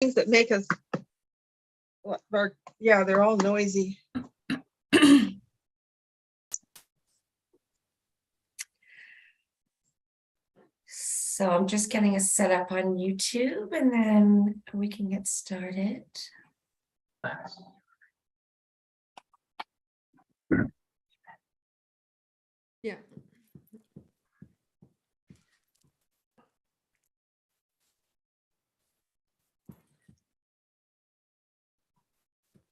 things that make us, yeah, they're all noisy. So I'm just getting us set up on YouTube and then we can get started. Yeah.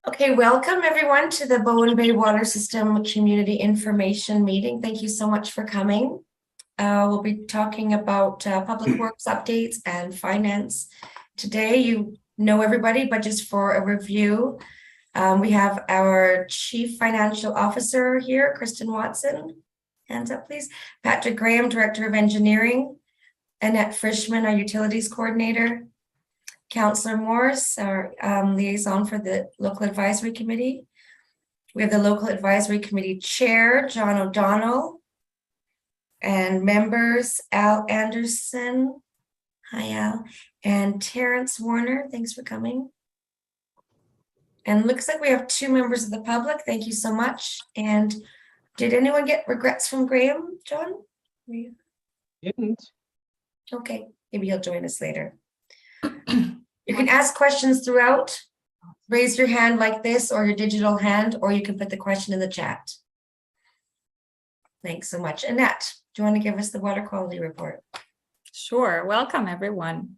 Okay, welcome everyone to the Bowen Bay Water System Community Information Meeting. Thank you so much for coming. We'll be talking about public works updates and finance. Today, you know everybody, but just for a review, we have our Chief Financial Officer here, Kristen Watson. Hands up, please. Patrick Graham, Director of Engineering. Annette Frischmann, our Utilities Coordinator. Councillor Morse, our liaison for the Local Advisory Committee. We have the Local Advisory Committee Chair, John O'Donnell. And members, Al Anderson, hi Al, and Terrence Warner, thanks for coming. And looks like we have 2 members of the public, thank you so much. And did anyone get regrets from Graham, John? Didn't. Okay, maybe he'll join us later. You can ask questions throughout. Raise your hand like this or your digital hand, or you can put the question in the chat. Thanks so much. Annette, do you want to give us the water quality report? Sure. Welcome, everyone.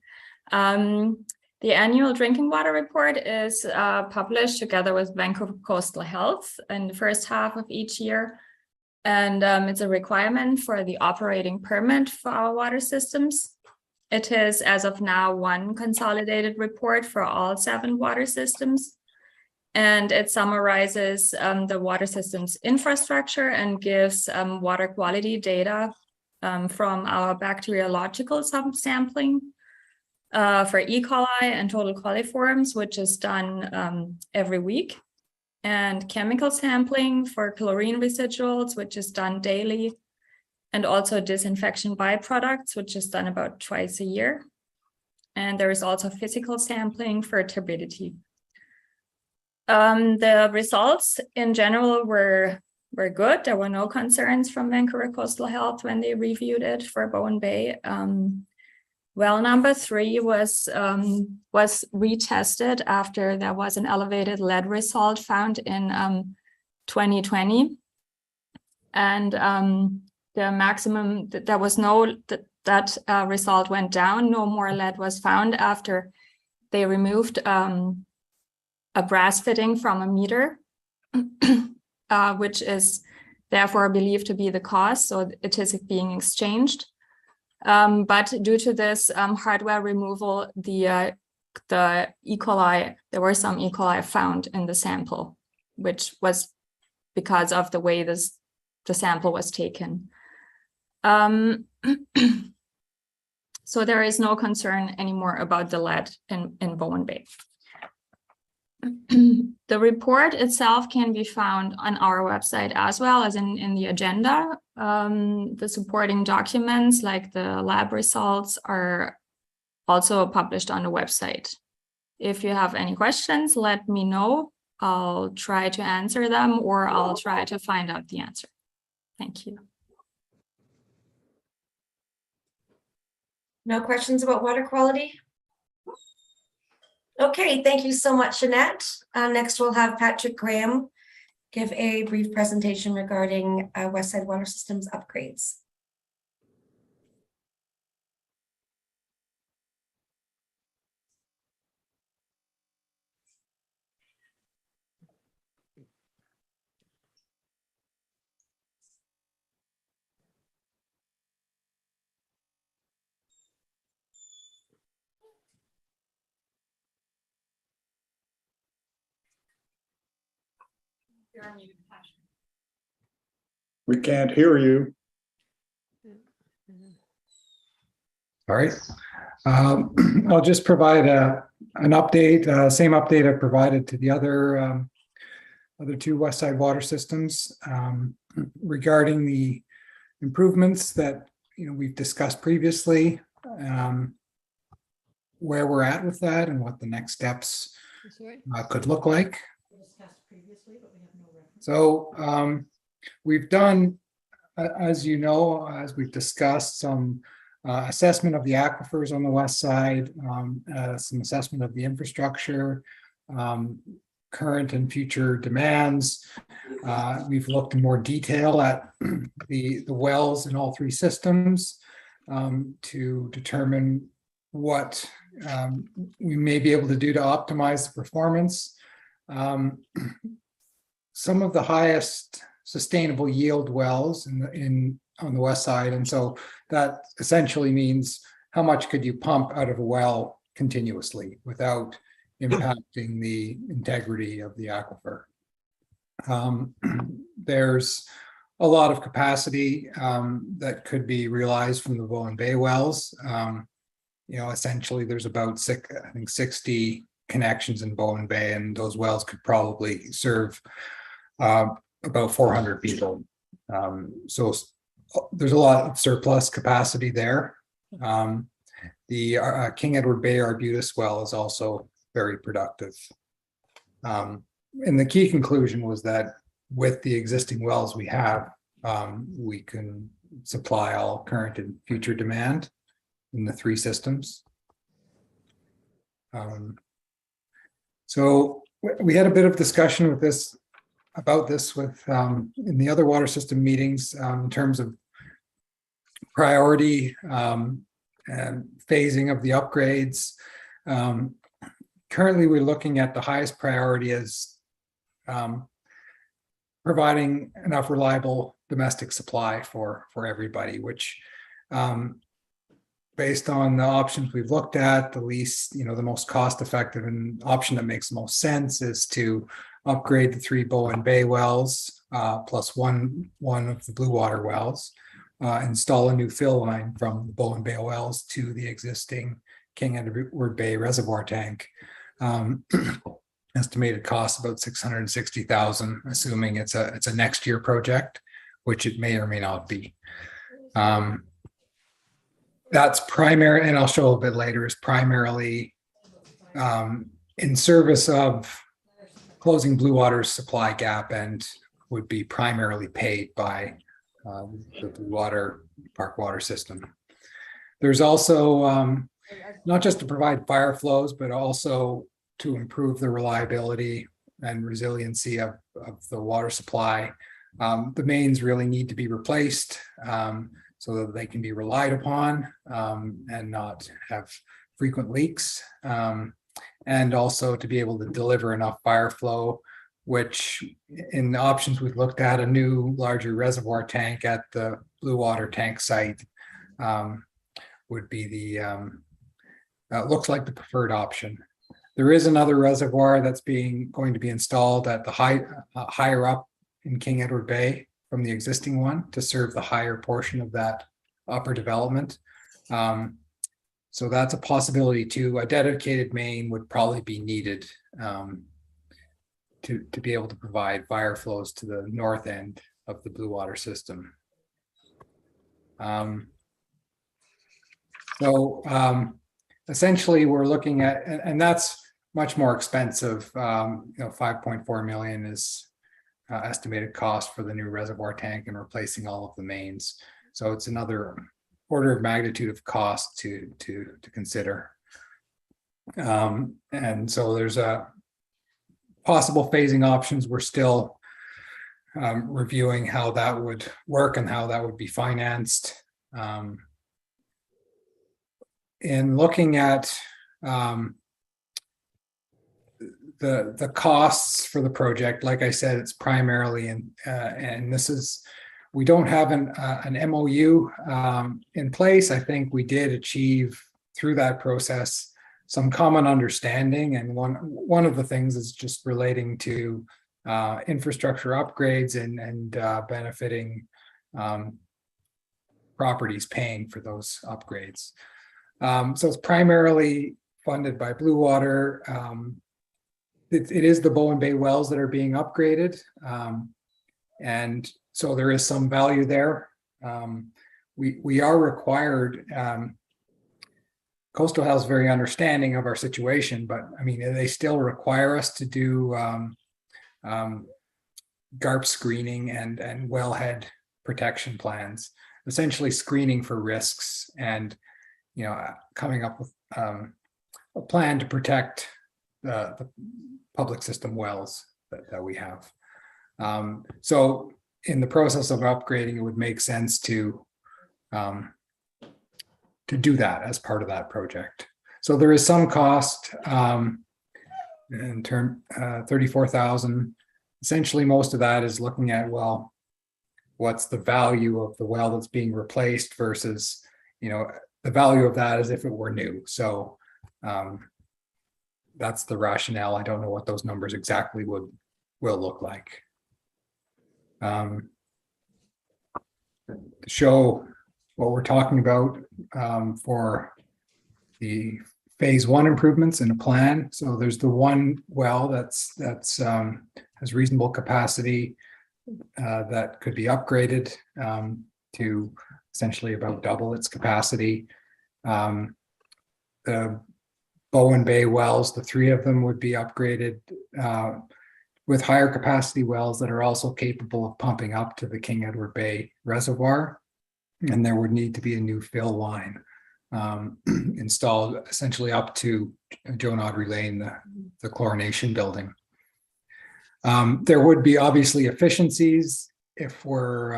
The annual drinking water report is published together with Vancouver Coastal Health in the first half of each year. And it's a requirement for the operating permit for our water systems. It is, as of now, one consolidated report for all 7 water systems. And it summarizes the water system's infrastructure and gives water quality data from our bacteriological sampling for E. coli and total coliforms, which is done every week, and chemical sampling for chlorine residuals, which is done daily, and also disinfection byproducts, which is done about twice a year. And there is also physical sampling for turbidity. The results in general were good. There were no concerns from Vancouver Coastal Health when they reviewed it for Bowen Bay. Well number 3 was retested after there was an elevated lead result found in 2020. And the maximum, there was no, that result went down. No more lead was found after they removed a brass fitting from a meter, which is therefore believed to be the cause, so it is being exchanged. But due to this hardware removal, the E. coli, there were some E. coli found in the sample, which was because of the way the sample was taken. So there is no concern anymore about the lead in Bowen Bay. The report itself can be found on our website as well as in the agenda. The supporting documents like the lab results are also published on the website. If you have any questions, let me know. I'll try to answer them or I'll try to find out the answer. Thank you. No questions about water quality? Okay, thank you so much, Annette. Next, we'll have Patrick Graham give a brief presentation regarding Westside Water Systems upgrades. We can't hear you. All right. I'll just provide an update, same update I provided to the other 2 Westside water systems regarding the improvements that we've discussed previously. where we're at with that and what the next steps That's right. could look like. So we've done, as you know, as we've discussed, some assessment of the aquifers on the west side, some assessment of the infrastructure, current and future demands. We've looked in more detail at the wells in all three systems to determine what we may be able to do to optimize the performance. Some of the highest sustainable yield wells on the west side, and so that essentially means how much could you pump out of a well continuously without impacting the integrity of the aquifer. There's a lot of capacity that could be realized from the Bowen Bay wells. Essentially there's about 60 connections in Bowen Bay, and those wells could probably serve about 400 people. So there's a lot of surplus capacity there. The King Edward Bay Arbutus well is also very productive. And the key conclusion was that with the existing wells we have, we can supply all current and future demand in the three systems. So we had a bit of discussion with this in the other water system meetings in terms of priority and phasing of the upgrades. Currently, we're looking at the highest priority as providing enough reliable domestic supply for everybody, which based on the options we've looked at, the most cost effective and option that makes the most sense is to upgrade the 3 Bowen Bay wells plus one of the Blue Water wells, install a new fill line from the Bowen Bay wells to the existing King Edward Bay reservoir tank. Estimated cost about $660,000, assuming it's a next year project, which it may or may not be. That's primary, and I'll show a bit later, is primarily in service of closing Blue Water's supply gap and would be primarily paid by the Blue Water Park water system. There's also not just to provide fire flows, but also to improve the reliability and resiliency of the water supply. The mains really need to be replaced so that they can be relied upon and not have frequent leaks. And also to be able to deliver enough fire flow, which in the options we've looked at, a new larger reservoir tank at the Blue Water tank site would be the, looks like the preferred option. There is another reservoir that's going to be installed at the higher up in King Edward Bay from the existing one to serve the higher portion of that upper development. So that's a possibility too. A dedicated main would probably be needed to be able to provide fire flows to the north end of the Blue Water system. Essentially we're looking at, and that's much more expensive. 5.4 million is estimated cost for the new reservoir tank and replacing all of the mains. So it's another order of magnitude of cost to consider. And so there's a possible phasing options. We're still reviewing how that would work and how that would be financed. In looking at the costs for the project, like I said, it's primarily and this is, we don't have an MOU in place. I think we did achieve through that process some common understanding, and one of the things is just relating to infrastructure upgrades and benefiting properties paying for those upgrades. So it's primarily funded by Blue Water. It is the Bowen Bay wells that are being upgraded. And so there is some value there. We are required, Coastal Health is very understanding of our situation, but I mean, they still require us to do GARP screening and wellhead protection plans, essentially screening for risks and, you know, coming up with a plan to protect the public system wells that we have. So in the process of upgrading, it would make sense to do that as part of that project. So there is some cost in term 34,000. Essentially, most of that is looking at, well, what's the value of the well that's being replaced versus, you know, the value of that as if it were new. So that's the rationale. I don't know what those numbers exactly will look like. To show what we're talking about for the phase 1 improvements in a plan. So there's the one well that's has reasonable capacity that could be upgraded to essentially about double its capacity. The Bowen Bay wells, the 3 of them would be upgraded with higher capacity wells that are also capable of pumping up to the King Edward Bay Reservoir. And there would need to be a new fill line installed essentially up to Joan Audrey Lane, the chlorination building. There would be obviously efficiencies if we're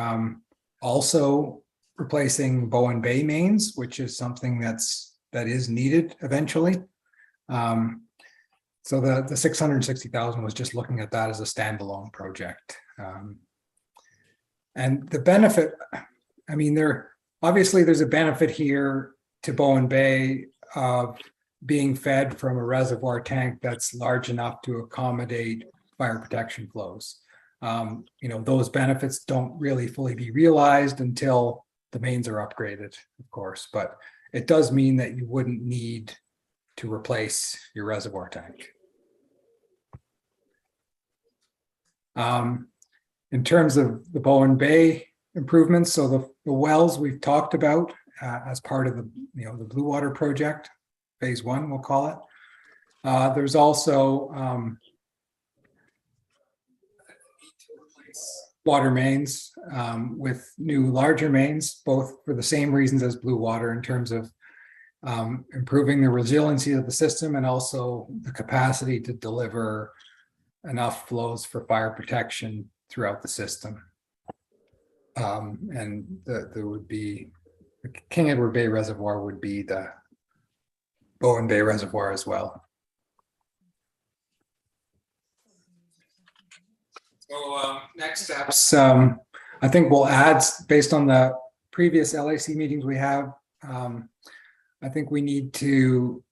also replacing Bowen Bay mains, which is something that is needed eventually. So the 660,000 was just looking at that as a standalone project. And the benefit, I mean, there's a benefit here to Bowen Bay of being fed from a reservoir tank that's large enough to accommodate fire protection flows. You know, those benefits don't really fully be realized until the mains are upgraded, of course, but it does mean that you wouldn't need to replace your reservoir tank. In terms of the Bowen Bay improvements, so the wells we've talked about as part of the Blue Water project, phase 1, we'll call it. There's also water mains with new larger mains, both for the same reasons as Blue Water in terms of improving the resiliency of the system and also the capacity to deliver enough flows for fire protection throughout the system. And there would be the King Edward Bay Reservoir would be the Bowen Bay Reservoir as well. So next steps, I think we'll add, based on the previous LAC meetings we have, I think we need to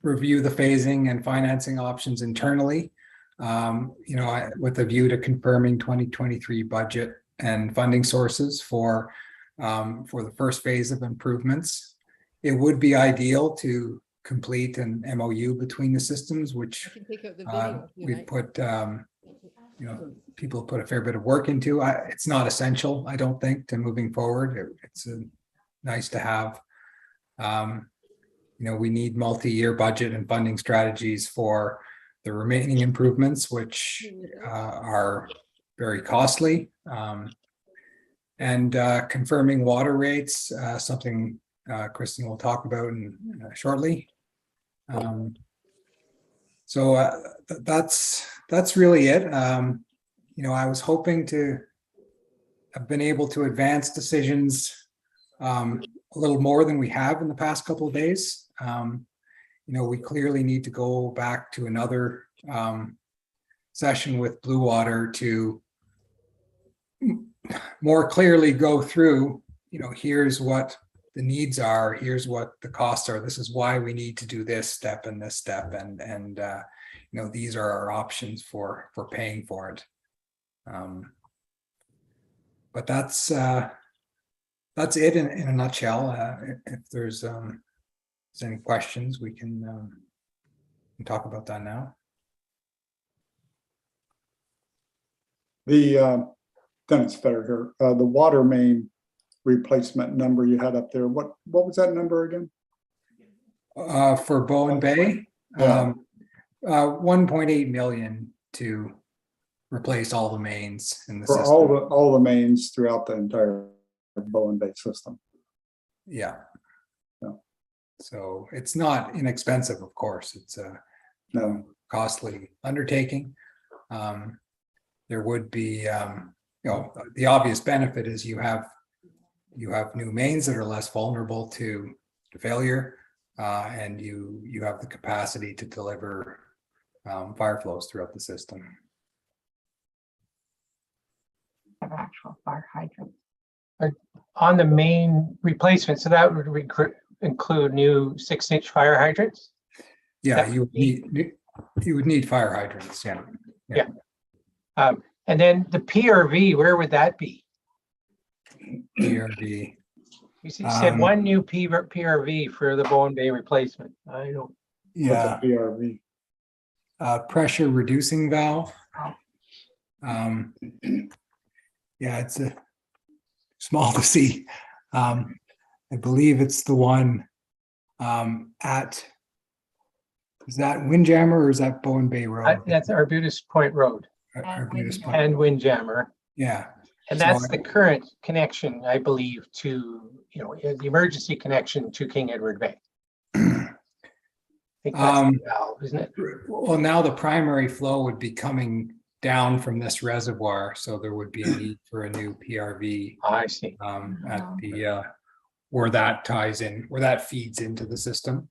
review the phasing and financing options internally, with a view to confirming 2023 budget and funding sources for the first phase of improvements. It would be ideal to complete an MOU between the systems, which we put, people put a fair bit of work into. It's not essential, I don't think, to moving forward. It's nice to have. We need multi-year budget and funding strategies for the remaining improvements, which are very costly, and confirming water rates, something Kristen will talk about shortly. So that's really it. I was hoping to have been able to advance decisions a little more than we have in the past couple of days. We clearly need to go back to another session with Blue Water to more clearly go through, here's what the needs are, here's what the costs are, this is why we need to do this step and this step, and these are our options for paying for it. But that's it in a nutshell. If there's any questions, we can talk about that now. Dennis Fetter here. The water main replacement number you had up there, what was that number again? For Bowen Bay, Yeah. 1.8 million to replace all the mains in the For system. all the mains throughout the entire Bowen Bay system. Yeah. Yeah. So it's not inexpensive, of course. It's a No. costly undertaking. There would be, the obvious benefit is you have new mains that are less vulnerable to failure, and you have the capacity to deliver fire flows throughout the system. Of actual fire hydrants. On the main replacement, so that would include new 6-inch fire hydrants? Yeah, That you would would need fire hydrants. Yeah. And then the PRV, where would that be? PRV. You said Um, one new PRV for the Bowen Bay replacement. I don't. Yeah. What's a PRV? Pressure reducing valve. Oh. Yeah, it's a small to see. I believe it's the one at, is that Windjammer or is that Bowen Bay Road? That's Arbutus Point Road Arbutus Point. and Windjammer. Yeah. And So that's the current connection, I believe, to, the emergency connection to King Edward Bay. I think that's the valve, isn't it? Well, now the primary flow would be coming down from this reservoir, so there would be a need for a new PRV I see. at the where that ties in, where that feeds into the system.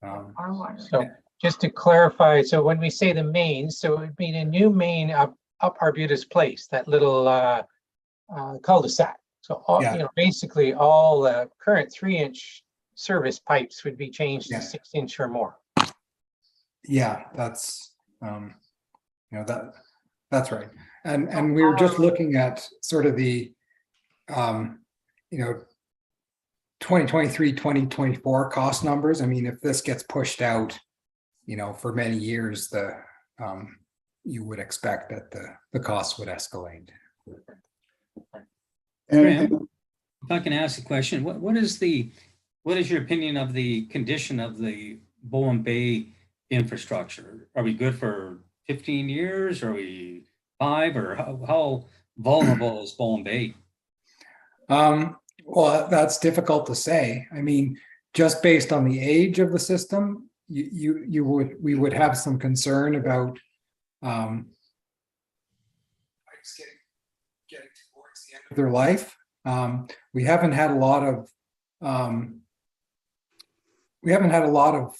Our water. So just to clarify, so when we say the main, so it would mean a new main up Arbutus Place, that little cul-de-sac. So all, Yeah. basically all the current 3-inch service pipes would be changed Yeah. to 6-inch or more. Yeah, that's that's right. And we were just looking at sort of the 2023, 2024 cost numbers. I mean, if this gets pushed out, for many years, you would expect that the costs would escalate. And If I can ask a question, what is your opinion of the condition of the Bowen Bay infrastructure? Are we good for 15 years? Are we 5? Or how vulnerable is Bowen Bay? Well, that's difficult to say. I mean, just based on the age of the system, we would have some concern about getting towards the end of their life. We haven't had a lot of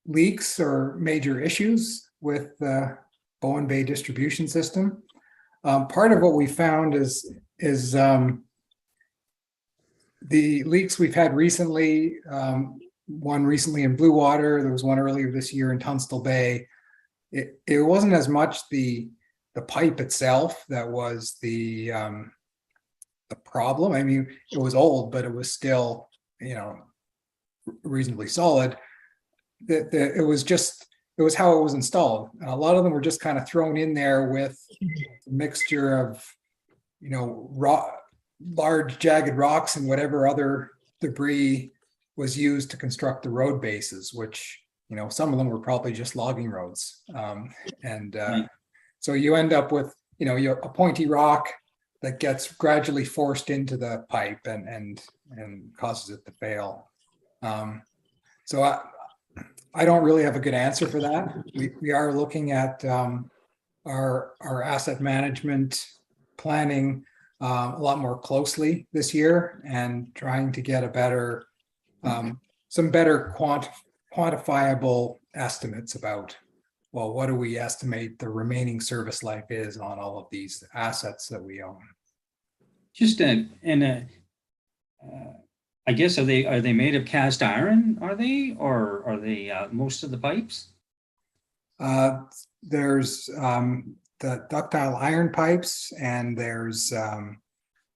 leaks or major issues with the Bowen Bay distribution system. Part of what we found is the leaks we've had recently, one recently in Blue Water, there was one earlier this year in Tunstall Bay. It wasn't as much the pipe itself that was the problem. I mean, it was old, but it was still, reasonably solid. It was how it was installed. And a lot of them were just kind of thrown in there with a mixture of, large jagged rocks and whatever other debris was used to construct the road bases, which, some of them were probably just logging roads. So you end up with, a pointy rock that gets gradually forced into the pipe and causes it to fail. So I don't really have a good answer for that. We are looking at our asset management planning a lot more closely this year and trying to get some better quantifiable estimates about, well, what do we estimate the remaining service life is on all of these assets that we own? Just I guess are they made of cast iron? Are they, or are they most of the pipes? There's the ductile iron pipes, and there's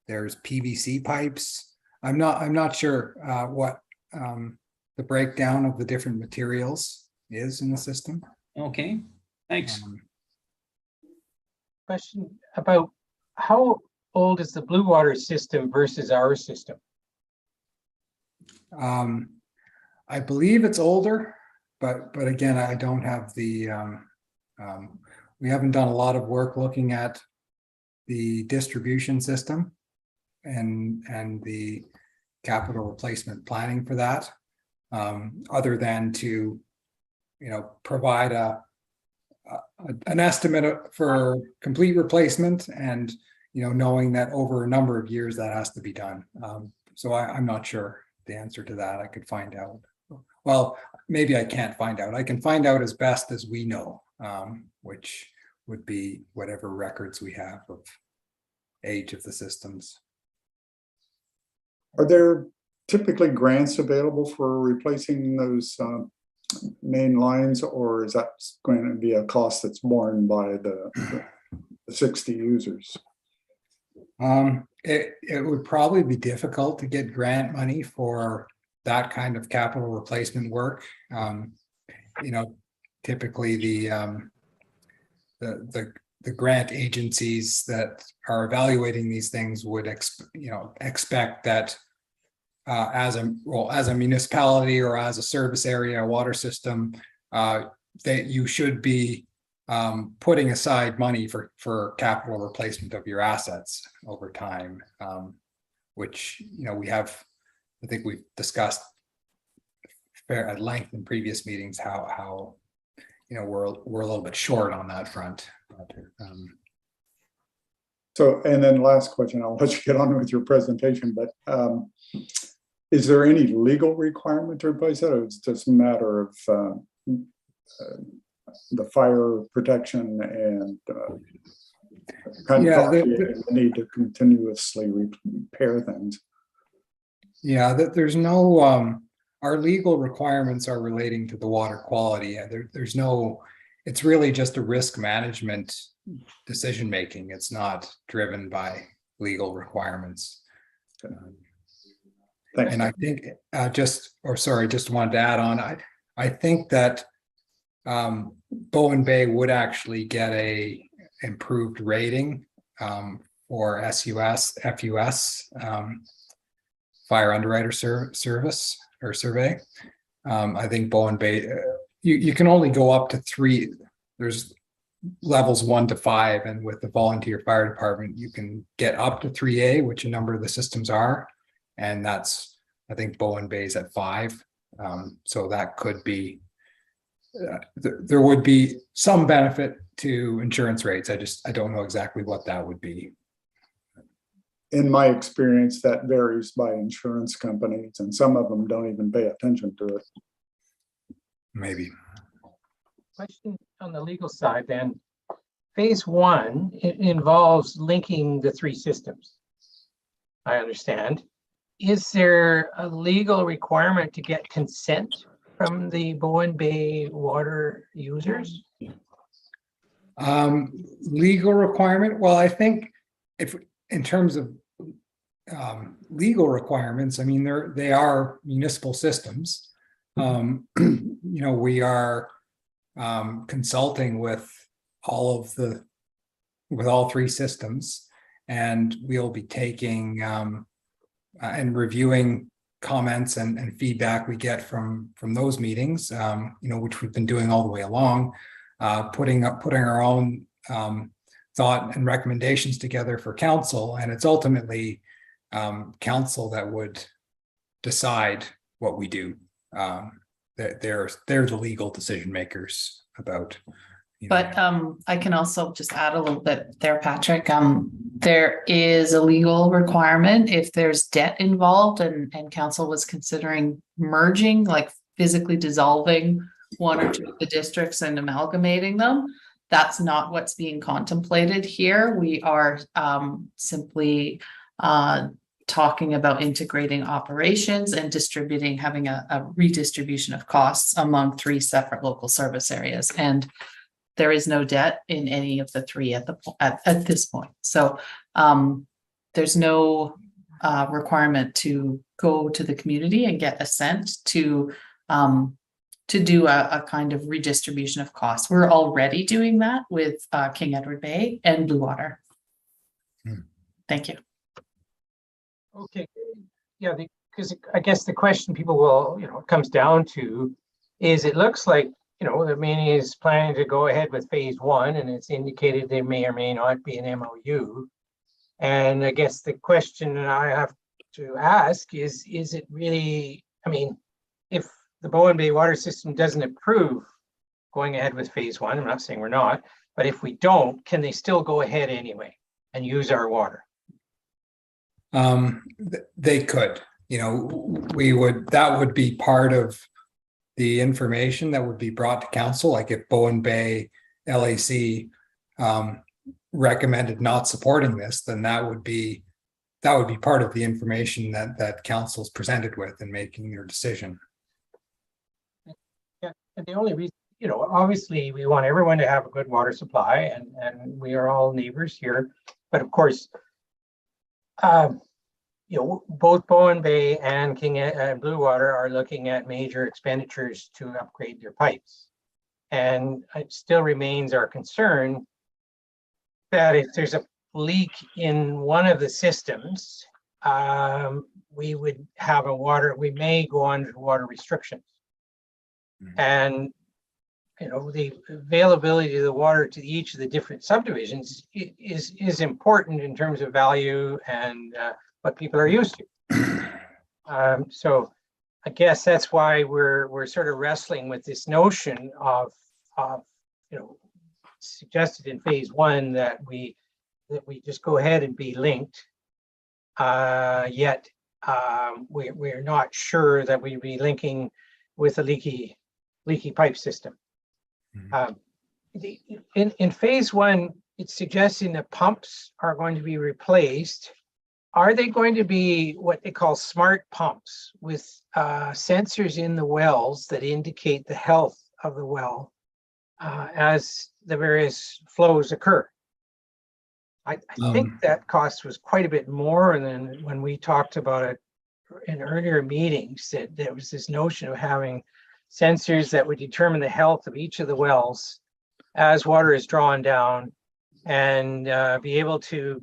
PVC pipes. I'm not sure what the breakdown of the different materials is in the system. Okay, thanks. Question about how old is the Blue Water system versus our system? I believe it's older, but again, I don't have the, we haven't done a lot of work looking at the distribution system and the capital replacement planning for that, other than to, provide an estimate for complete replacement and, knowing that over a number of years that has to be done. So I'm not sure the answer to that. I could find out. Well, maybe I can't find out. I can find out as best as we know, which would be whatever records we have of age of the systems. Are there typically grants available for replacing those main lines, or is that going to be a cost that's borne by the 60 users? It would probably be difficult to get grant money for that kind of capital replacement work. Typically the grant agencies that are evaluating these things would expect that as a municipality or as a service area water system, that you should be putting aside money for capital replacement of your assets over time, which I think we've discussed at length in previous meetings how we're a little bit short on that front. So, and then last question, I'll let you get on with your presentation, but is there any legal requirement to replace that, or it's just a matter of the fire protection and the need to continuously repair things? Yeah, there's no, our legal requirements are relating to the water quality. There's no, it's really just a risk management decision-making. It's not driven by legal requirements. Thanks. And I think just wanted to add on, I think that Bowen Bay would actually get a improved rating for FUS, Fire Underwriter Service or Survey. I think Bowen Bay, you can only go up to 3. There's levels 1 to 5, and with the volunteer fire department, you can get up to 3A, which a number of the systems are, and that's, I think Bowen Bay's at 5. So that could be, there would be some benefit to insurance rates. I don't know exactly what that would be. In my experience, that varies by insurance companies, and some of them don't even pay attention to it. Maybe. Question on the legal side then. Phase 1, it involves linking the 3 systems, I understand. Is there a legal requirement to get consent from the Bowen Bay water users? Legal requirement? Well, I think if in terms of legal requirements, I mean, they are municipal systems. We are consulting with all 3 systems, and we'll be taking and reviewing comments and feedback we get from those meetings, which we've been doing all the way along, putting our own thought and recommendations together for council, and it's ultimately council that would decide what we do. They're the legal decision makers about. But I can also just add a little bit there, Patrick. There is a legal requirement if there's debt involved and council was considering merging, like physically dissolving 1 or 2 of the districts and amalgamating them. That's not what's being contemplated here. We are simply talking about integrating operations and having a redistribution of costs among 3 separate local service areas. And there is no debt in any of the 3 at this point. So there's no requirement to go to the community and get assent to do a kind of redistribution of costs. We're already doing that with King Edward Bay and Blue Water. Thank you. Okay, yeah, because I guess the question people will, comes down to is it looks like, the Mini is planning to go ahead with phase one, and it's indicated there may or may not be an MOU. And I guess the question that I have to ask is it really, if the Bowen Bay water system doesn't approve going ahead with phase one, I'm not saying we're not, but if we don't, can they still go ahead anyway and use our water? They could, that would be part of the information that would be brought to council. Like if Bowen Bay LAC recommended not supporting this, then that would be part of the information that council's presented with in making their decision. Yeah, and the only reason, obviously we want everyone to have a good water supply, and we are all neighbors here, but of course, both Bowen Bay and King and Blue Water are looking at major expenditures to upgrade their pipes. And it still remains our concern that if there's a leak in one of the systems, we would have we may go under water restrictions. And, the availability of the water to each of the different subdivisions is important in terms of value and what people are used to. So I guess that's why we're sort of wrestling with this notion of suggested in phase one that we just go ahead and be linked. Yet we're not sure that we'd be linking with a leaky pipe system. In phase one, it's suggesting that pumps are going to be replaced. Are they going to be what they call smart pumps with sensors in the wells that indicate the health of the well as the various flows occur? I think that cost was quite a bit more than when we talked about it in earlier meetings, that there was this notion of having sensors that would determine the health of each of the wells as water is drawn down, and be able to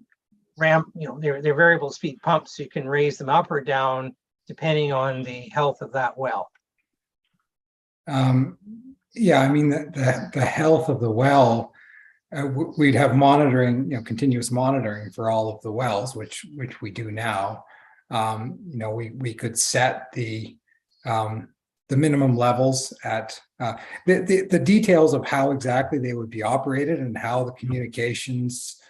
ramp, they're variable speed pumps, so you can raise them up or down depending on the health of that well. Yeah, the health of the well, we'd have monitoring, continuous monitoring for all of the wells, which we do now. We could set the minimum levels at the details of how exactly they would be operated and how the communications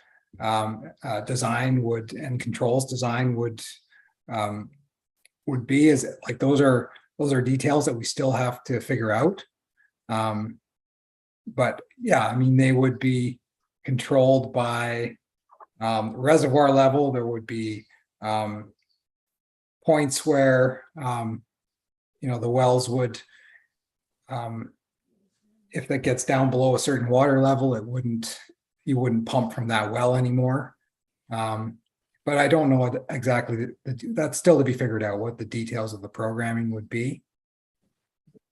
design and controls design would be, is like those are details that we still have to figure out. But yeah, they would be controlled by reservoir level. There would be points where the wells would, if that gets down below a certain water level, you wouldn't pump from that well anymore. But I don't know exactly, that's still to be figured out, what the details of the programming would be.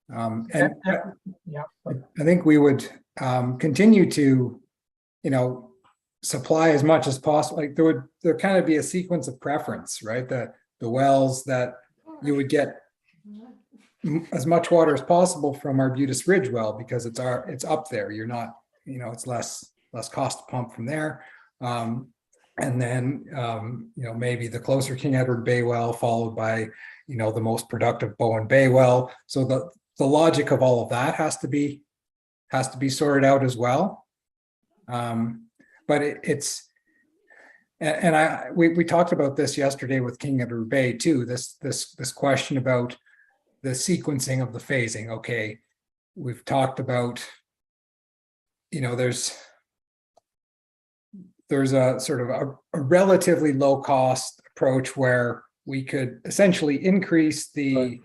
And Yeah. I think we would continue to, supply as much as possible. Like there kind of be a sequence of preference, right? The wells that you would get as much water as possible from Arbutus Ridge well, because it's up there. You're not, it's less cost to pump from there. And then, maybe the closer King Edward Bay well, followed by, the most productive Bowen Bay well. So the logic of all of that has to be sorted out as well. But we talked about this yesterday with King Edward Bay too, this question about the sequencing of the phasing. Okay, we've talked about, there's a sort of a relatively low cost approach where we could essentially increase the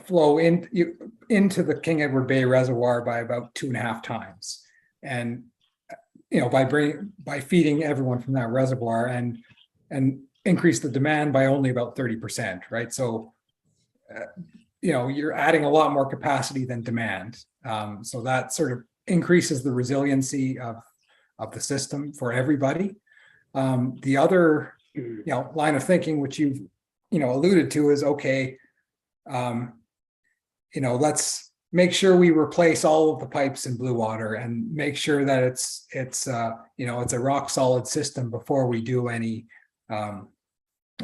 flow into the King Edward Bay Reservoir by about 2.5 times, and by feeding everyone from that reservoir and increase the demand by only about 30%, right? So you're adding a lot more capacity than demand, so that sort of increases the resiliency of the system for everybody. The other line of thinking, which you've, alluded to, is okay. Let's make sure we replace all of the pipes in blue water and make sure that it's a rock solid system before we do any well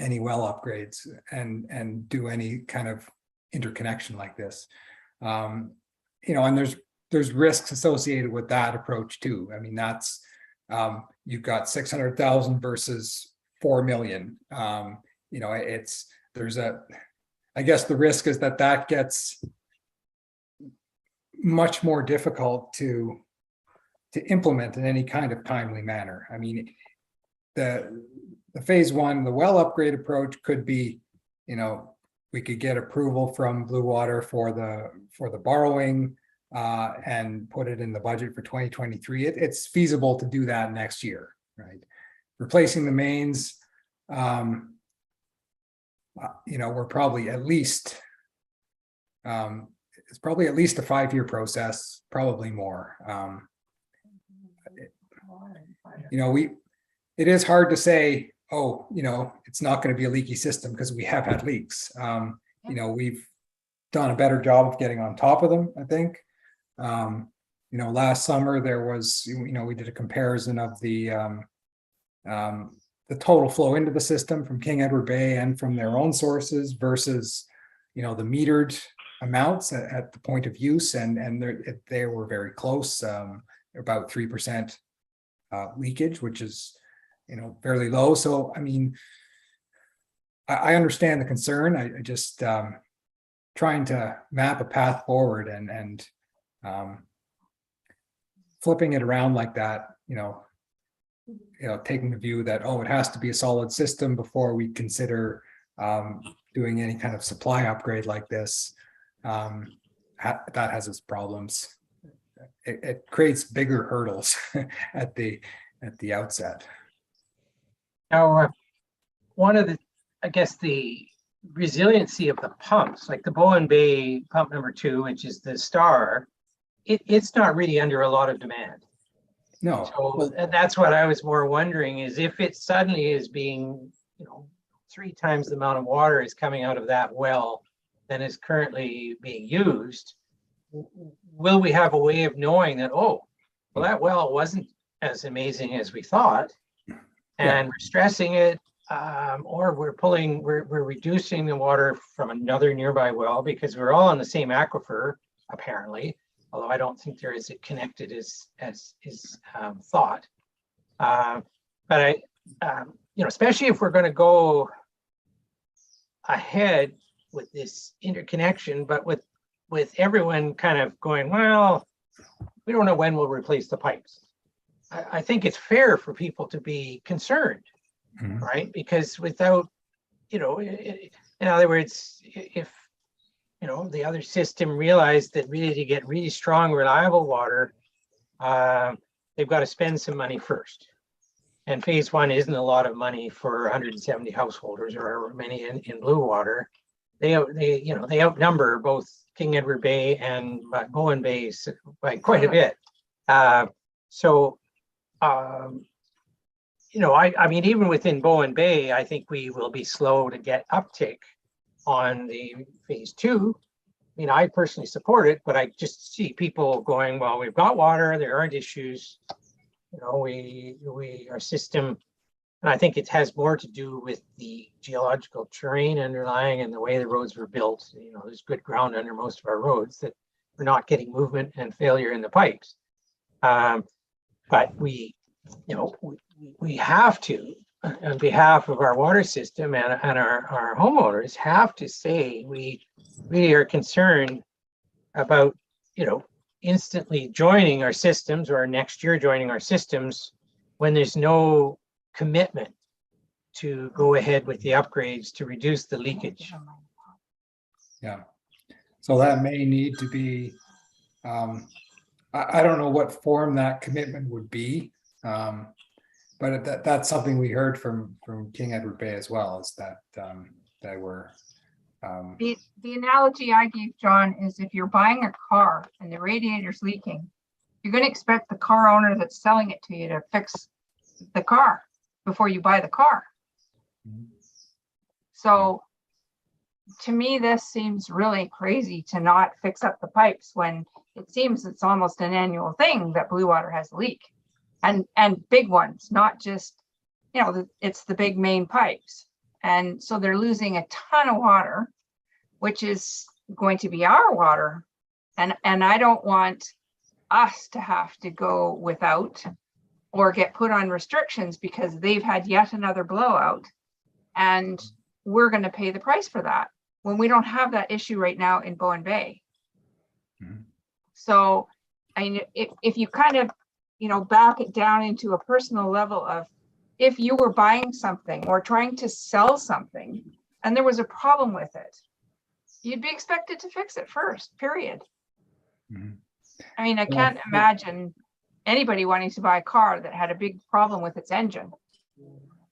upgrades and do any kind of interconnection like this. And there's risks associated with that approach too. I mean, that's you've got 600,000 versus 4 million. I guess the risk is that gets much more difficult to implement in any kind of timely manner. I mean, the phase one, the well upgrade approach could be, we could get approval from Blue Water for the borrowing and put it in the budget for 2023. It's feasible to do that next year, right? Replacing the mains, we're probably at least, it's probably at least a 5-year process, probably more. It is hard to say, it's not going to be a leaky system because we have had leaks. We've done a better job of getting on top of them, I think. Last summer there was, we did a comparison of the total flow into the system from King Edward Bay and from their own sources versus, the metered amounts at the point of use, and they were very close, about 3% leakage, which is, fairly low. So, I mean, I understand the concern. I just trying to map a path forward and flipping it around like that, taking the view that, it has to be a solid system before we consider doing any kind of supply upgrade like this. That has its problems. It creates bigger hurdles at the outset. Now, one of the, I guess, the resiliency of the pumps, like the Bowen Bay pump number 2, which is the star, it's not really under a lot of demand. No. So that's what I was more wondering, is if it suddenly is being, 3 times the amount of water is coming out of that well than is currently being used, will we have a way of knowing that, that well wasn't as amazing as we thought, and we're stressing it, or we're reducing the water from another nearby well because we're all on the same aquifer, apparently, although I don't think they're as connected as is thought. But especially if we're going to go ahead with this interconnection, but with everyone kind of going, well, we don't know when we'll replace the pipes. I think it's fair for people to be concerned, right? Because without, in other words, if, the other system realized that really to get really strong, reliable water, they've got to spend some money first. And phase one isn't a lot of money for 170 householders or many in Blue Water. They outnumber both King Edward Bay and Bowen Bay by quite a bit. I mean, even within Bowen Bay, I think we will be slow to get uptake on the phase two. I mean, I personally support it, but I just see people going, well, we've got water, there aren't issues. Our system, and I think it has more to do with the geological terrain underlying and the way the roads were built. There's good ground under most of our roads that we're not getting movement and failure in the pipes. But we have to, on behalf of our water system and our homeowners, have to say we really are concerned about, instantly joining our systems or next year joining our systems when there's no commitment to go ahead with the upgrades to reduce the leakage. Yeah. So that may need to be, I don't know what form that commitment would be. But that's something we heard from King Edward Bay as well, is that they were. The analogy I gave John is if you're buying a car and the radiator's leaking, you're going to expect the car owner that's selling it to you to fix the car before you buy the car. Mhm. So to me, this seems really crazy to not fix up the pipes when it seems it's almost an annual thing that Blue Water has a leak, and big ones, not just, you know, it's the big main pipes. And so they're losing a ton of water, which is going to be our water. And I don't want us to have to go without or get put on restrictions because they've had yet another blowout. And we're going to pay the price for that when we don't have that issue right now in Bowen Bay. Mhm. So I mean, if you kind of, you know, back it down into a personal level of, if you were buying something or trying to sell something and there was a problem with it, you'd be expected to fix it first, period. Mhm. I mean, I can't imagine anybody wanting to buy a car that had a big problem with its engine.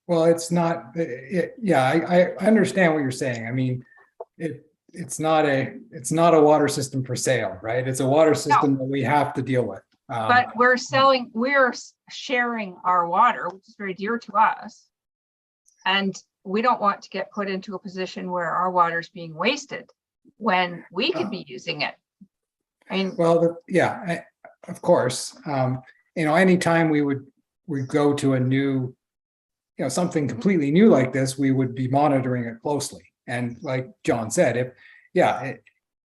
Well, it's not, yeah, I understand what you're saying. I mean, it's not a water system for sale, right? It's a water system that we have to deal with. But we're sharing our water, which is very dear to us. And we don't want to get put into a position where our water is being wasted when we could be using it. I mean, Well, yeah, of course. You know, anytime we go to a new, you know, something completely new like this, we would be monitoring it closely. And like John said,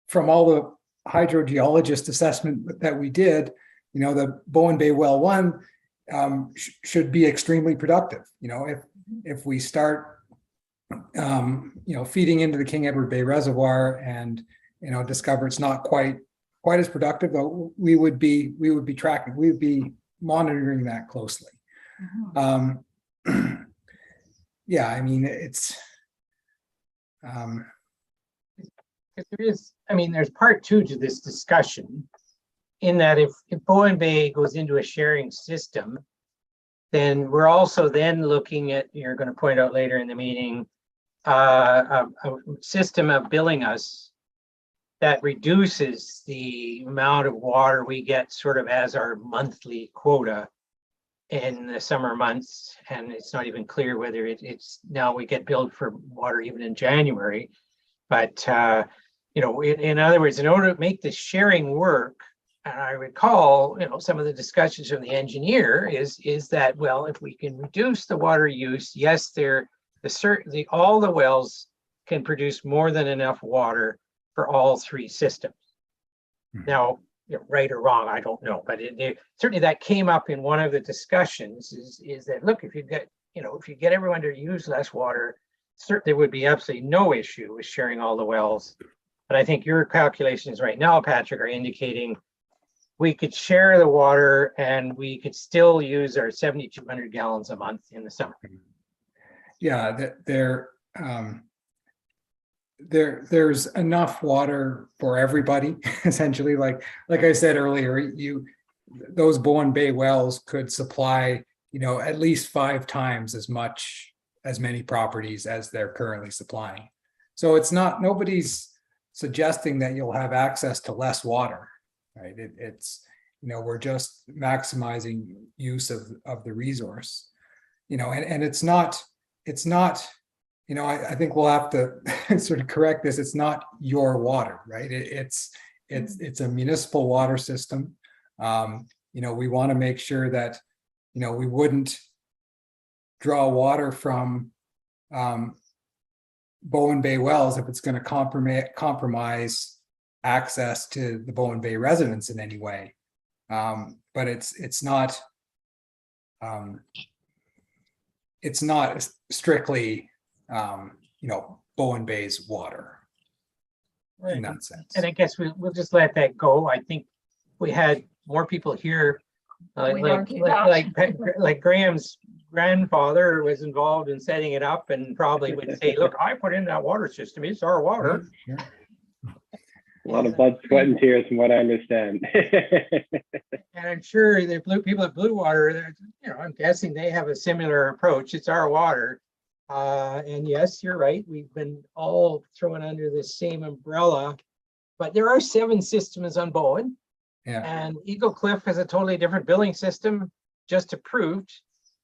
from all the hydrogeologist assessment that we did, you know, the Bowen Bay Well 1 should be extremely productive. You know, if we start, you know, feeding into the King Edward Bay Reservoir and, you know, discover it's not quite as productive, though, we would be monitoring that closely. Yeah, I mean, it's There is, I mean, there's part two to this discussion, in that if Bowen Bay goes into a sharing system, then we're also then looking at, you're going to point out later in the meeting, a system of billing us that reduces the amount of water we get sort of as our monthly quota in the summer months. And it's not even clear whether it's now we get billed for water even in January. But, you know, in other words, in order to make the sharing work, and I recall, you know, some of the discussions from the engineer is that, well, if we can reduce the water use, yes, all the wells can produce more than enough water for all three systems. Mhm. Now, you know, right or wrong, I don't know, but certainly that came up in one of the discussions. Is that, look, if you get everyone to use less water, certainly there would be absolutely no issue with sharing all the wells. But I think your calculations right now, Patrick, are indicating we could share the water and we could still use our 7,200 gallons a month in the summer. yeah, there's enough water for everybody, essentially. Like I said earlier, those Bowen Bay wells could supply, you know, at least 5 times as many properties as they're currently supplying. So it's not, nobody's suggesting that you'll have access to less water, right? It's, you know, we're just maximizing use of the resource, you know, and it's not, you know, I think we'll have to sort of correct this. It's not your water, right? It's a municipal water system. You know, we want to make sure that, you know, we wouldn't draw water from Bowen Bay wells if it's going to compromise access to the Bowen Bay residents in any way. But it's not strictly you know, Bowen Bay's water in that sense. And I guess we'll just let that go. I think we had more people here, like Graham's grandfather was involved in setting it up and probably would say, look, I put in that water system, it's our water. Yeah. A lot of blood, sweat, and tears from what I understand. And I'm sure the people at Blue Water, you know, I'm guessing they have a similar approach. It's our water. And yes, you're right. We've been all thrown under the same umbrella, but there are 7 systems on Bowen. Yeah. And Eagle Cliff has a totally different billing system, just approved,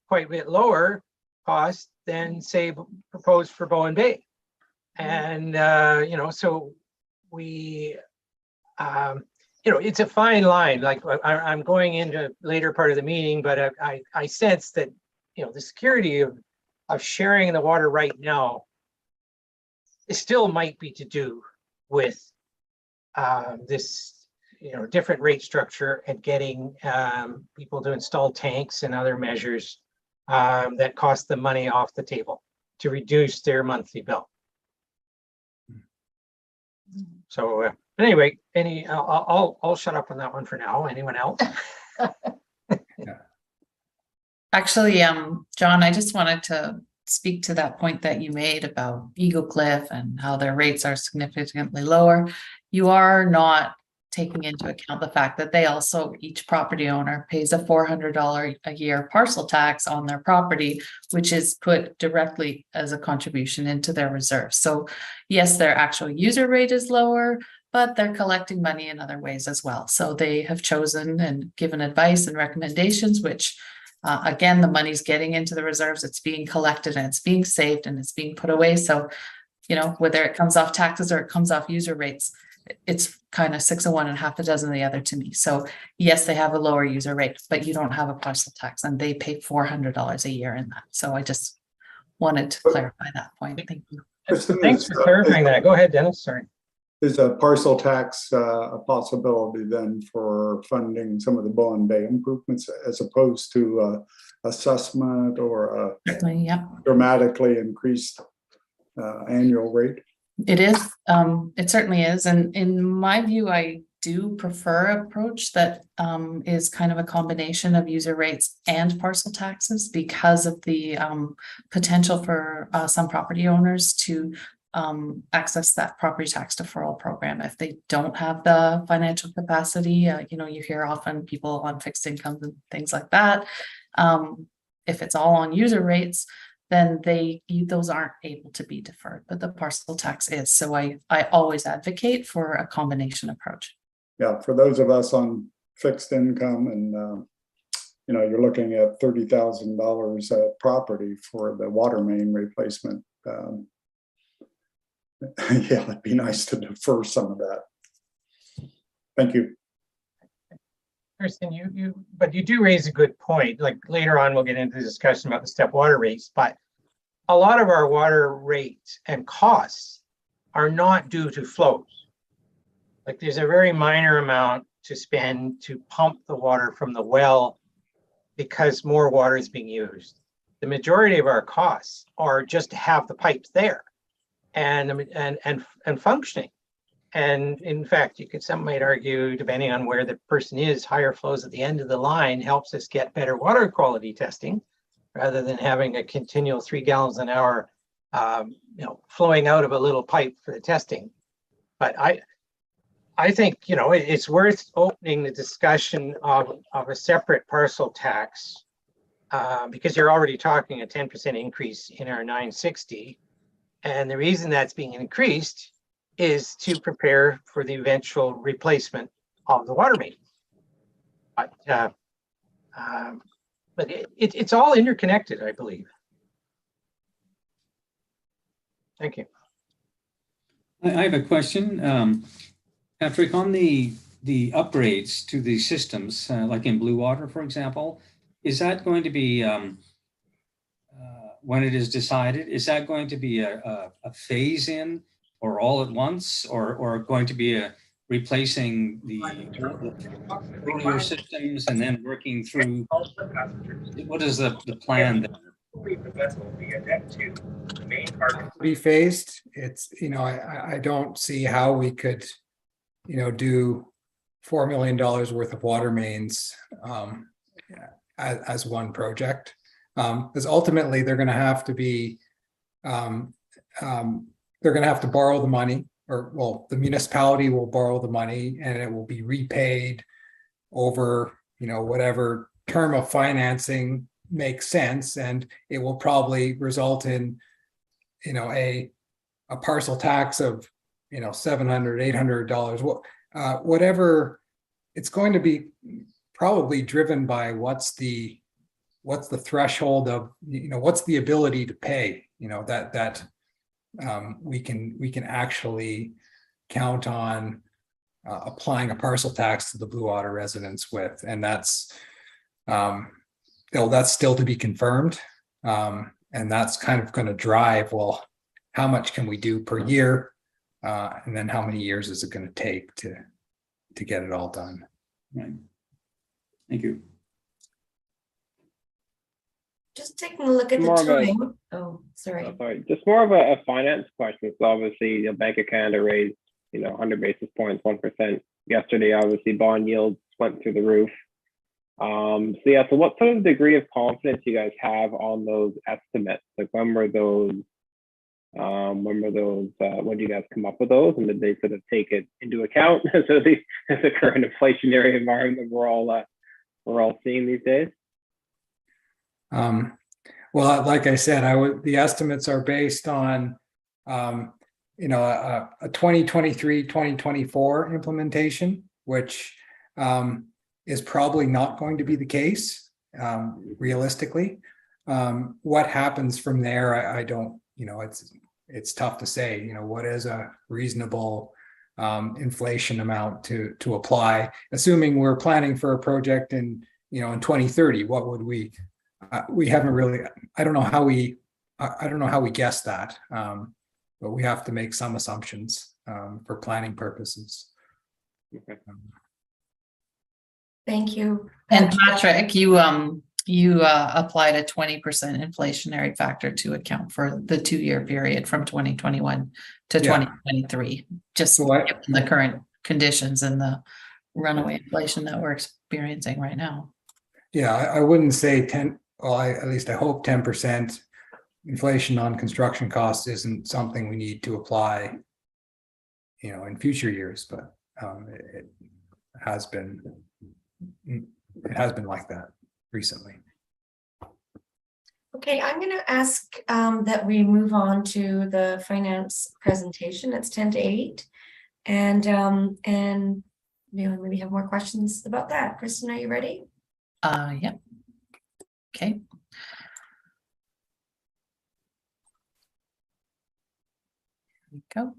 quite a bit lower. cost than say proposed for Bowen Bay. And, so we, it's a fine line, like I'm going into later part of the meeting, but I sense that, the security of sharing the water right now, it still might be to do with this, different rate structure and getting people to install tanks and other measures that cost them money off the table to reduce their monthly bill. So anyway, I'll shut up on that one for now. Anyone else? Actually, John, I just wanted to speak to that point that you made about Eagle Cliff and how their rates are significantly lower. You are not taking into account the fact that they also, each property owner pays a $400 a year parcel tax on their property, which is put directly as a contribution into their reserves. So yes, their actual user rate is lower, but they're collecting money in other ways as well. So they have chosen and given advice and recommendations, which again, the money's getting into the reserves, it's being collected and it's being saved and it's being put away. So, whether it comes off taxes or it comes off user rates, it's kind of 6 of one and half a dozen of the other to me. So yes, they have a lower user rate, but you don't have a parcel tax and they pay $400 a year in that. So I just wanted to clarify that point. Thank you. Thanks for clarifying that. Go ahead, Dennis. Sorry. Is a parcel tax a possibility then for funding some of the Bowen Bay improvements as opposed to assessment or Certainly, yeah. dramatically increased annual rate? It is. It certainly is. And in my view, I do prefer an approach that is kind of a combination of user rates and parcel taxes because of the potential for some property owners to access that property tax deferral program if they don't have the financial capacity. You hear often people on fixed incomes and things like that. If it's all on user rates, then those aren't able to be deferred, but the parcel tax is. So I always advocate for a combination approach. Yeah, for those of us on fixed income and you're looking at $30,000 a property for the water main replacement. Yeah, it'd be nice to defer some of that. Thank you. Kristen, you do raise a good point. Like later on, we'll get into the discussion about the step water rates, but a lot of our water rates and costs are not due to flows. Like there's a very minor amount to spend to pump the water from the well because more water is being used. The majority of our costs are just to have the pipes there and functioning. And in fact, some might argue, depending on where the person is, higher flows at the end of the line helps us get better water quality testing rather than having a continual 3 gallons an hour, flowing out of a little pipe for the testing. But I think, it's worth opening the discussion of a separate parcel tax because you're already talking a 10% increase in our 960. And the reason that's being increased is to prepare for the eventual replacement of the water main. But it's all interconnected, I believe. Thank you. I have a question, Patrick, on the upgrades to the systems, like in Blue Water, for example, is that going to be, when it is decided, is that going to be a phase in or all at once, or going to be replacing the earlier systems and then working through? What is the plan there? Be phased. It's, I don't see how we could, do $4 million worth of water mains as one project. Because ultimately they're going to have to be, they're going to have to borrow the money, the municipality will borrow the money and it will be repaid over, whatever term of financing makes sense. And it will probably result in, a parcel tax of, $700, $800, whatever. It's going to be probably driven by what's the what's the threshold of, what's the ability to pay, that we can actually count on applying a parcel tax to the Blue Water residents with, and that's still to be confirmed, and that's kind of going to drive, well, how much can we do per year, and then how many years is it going to take to get it all done? Right. Thank you. Just taking a look at the More of a- time. Oh, sorry. Oh, sorry, just more of a finance question. So obviously, the Bank of Canada raised, 100 basis points, 1% yesterday. Obviously, bond yields went through the roof. So what sort of degree of confidence you guys have on those estimates? Like, when were those? When did you guys come up with those, and did they sort of take it into account so the current inflationary environment we're all seeing these days? Well, like I said, the estimates are based on, a 2023, 2024 implementation, which is probably not going to be the case, realistically. What happens from there, I don't, it's tough to say, what is a reasonable inflation amount to apply, assuming we're planning for a project in 2030, what would we haven't really, I don't know how we guess that, but we have to make some assumptions for planning purposes. Okay. Thank you. And Patrick, you applied a 20% inflationary factor to account for the 2-year period from 2021 to 2023, just given the current conditions and the runaway inflation that we're experiencing right now. Yeah, I wouldn't say 10, well, at least I hope 10% inflation on construction costs isn't something we need to apply, in future years, but it has been like that recently. Okay, I'm going to ask that we move on to the finance presentation. It's 10 to 8, and maybe have more questions about that. Kristen, are you ready? Yeah. Okay. Here we go.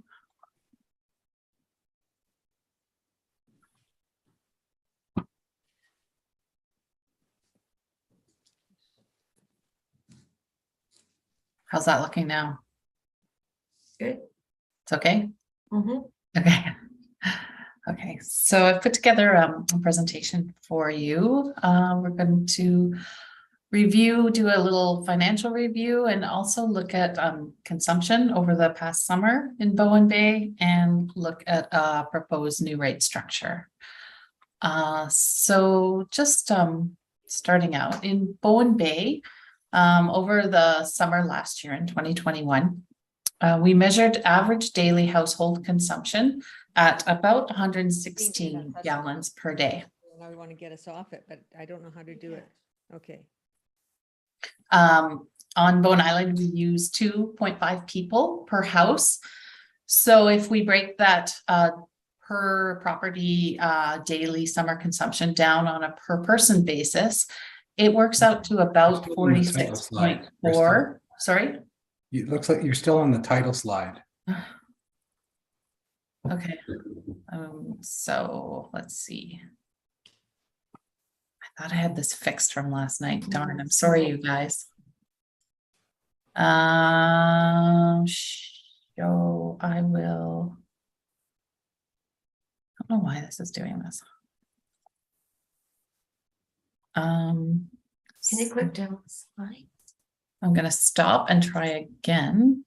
How's that looking now? Good. It's okay? Mm-hmm. Okay. Okay, so I've put together a presentation for you. We're going to do a little financial review, and also look at consumption over the past summer in Bowen Bay, and look at a proposed new rate structure. So just starting out in Bowen Bay, over the summer last year in 2021, we measured average daily household consumption at about 116 gallons per day. Now we want to get us off it, but I don't know how to do it. Okay. On Bowen Island, we use 2.5 people per house. So if we break that per property daily summer consumption down on a per person basis, it works out to about 46.4. Sorry? It looks like you're still on the title slide. Okay. So let's see. I thought I had this fixed from last night. Darn, I'm sorry, you guys. So I will. I don't know why this is doing this. Can you click down the slide? I'm going to stop and try again.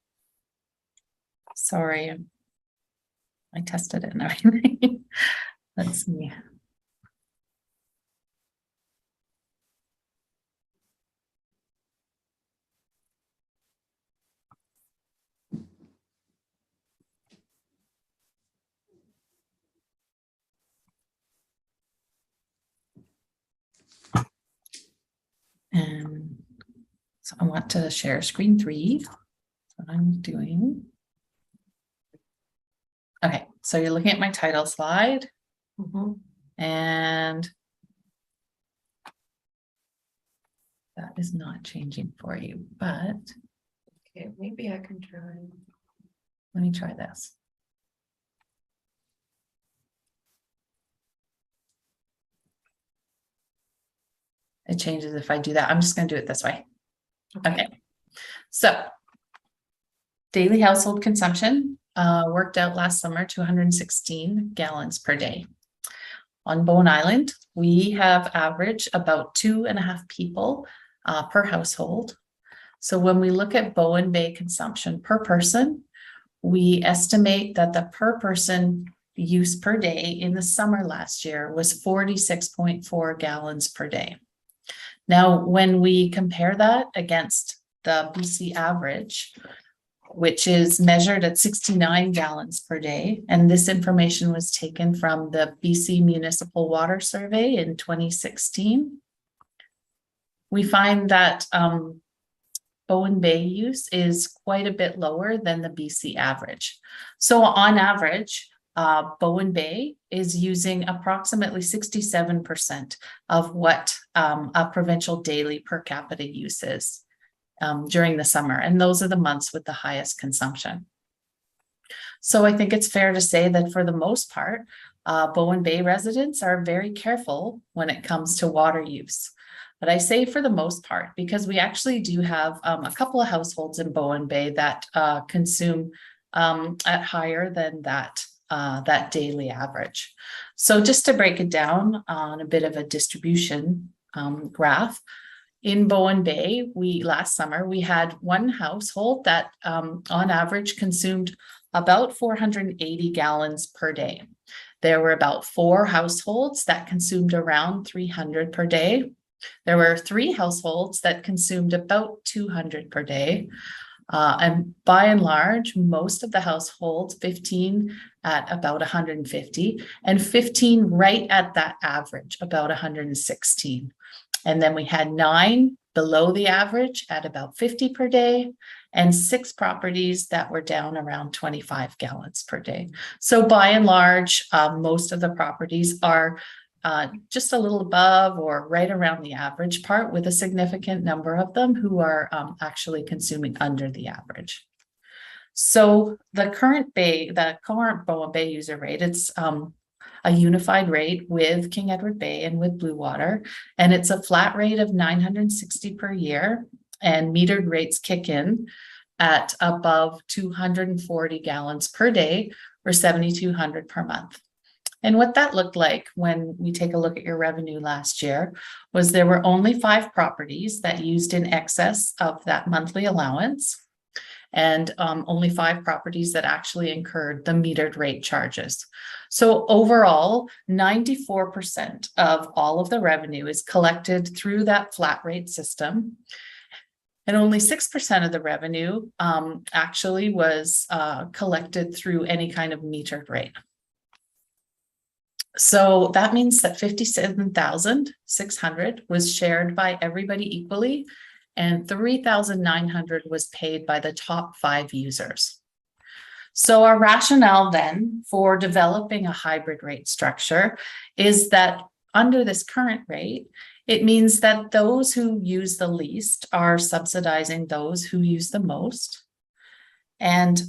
Sorry. I tested it and everything. Let's see. And so I want to share screen 3. That's what I'm doing. Okay, so you're looking at my title slide. Mm-hmm. And That is not changing for you, but Okay, maybe I can try. let me try this. It changes if I do that. I'm just going to do it this way. Okay. So daily household consumption worked out last summer to 116 gallons per day. On Bowen Island, we have averaged about 2.5 people per household. So when we look at Bowen Bay consumption per person, we estimate that the per person use per day in the summer last year was 46.4 gallons per day. Now, when we compare that against the BC average, which is measured at 69 gallons per day, and this information was taken from the BC Municipal Water Survey in 2016, we find that Bowen Bay use is quite a bit lower than the BC average. So on average, Bowen Bay is using approximately 67% of what a provincial daily per capita use is during the summer. And those are the months with the highest consumption. So I think it's fair to say that for the most part, Bowen Bay residents are very careful when it comes to water use. But I say for the most part, because we actually do have a couple of households in Bowen Bay that consume at higher than that daily average. So just to break it down on a bit of a distribution graph, in Bowen Bay, last summer, we had one household that on average consumed about 480 gallons per day. There were about 4 households that consumed around 300 per day. There were 3 households that consumed about 200 per day. And by and large, most of the households, 15 at about 150 and 15 right at that average, about 116. And then we had 9 below the average at about 50 per day and 6 properties that were down around 25 gallons per day. So by and large, most of the properties are just a little above or right around the average part, with a significant number of them who are actually consuming under the average. So the current Bowen Bay user rate, it's a unified rate with King Edward Bay and with Blue Water, and it's a flat rate of 960 per year, and metered rates kick in at above 240 gallons per day or 7,200 per month. And what that looked like when we take a look at your revenue last year was there were only 5 properties that used in excess of that monthly allowance, and only 5 properties that actually incurred the metered rate charges. So overall, 94% of all of the revenue is collected through that flat rate system. And only 6% of the revenue actually was collected through any kind of metered rate. So that means that 57,600 was shared by everybody equally, and 3,900 was paid by the top 5 users. So our rationale then for developing a hybrid rate structure is that under this current rate, it means that those who use the least are subsidizing those who use the most. And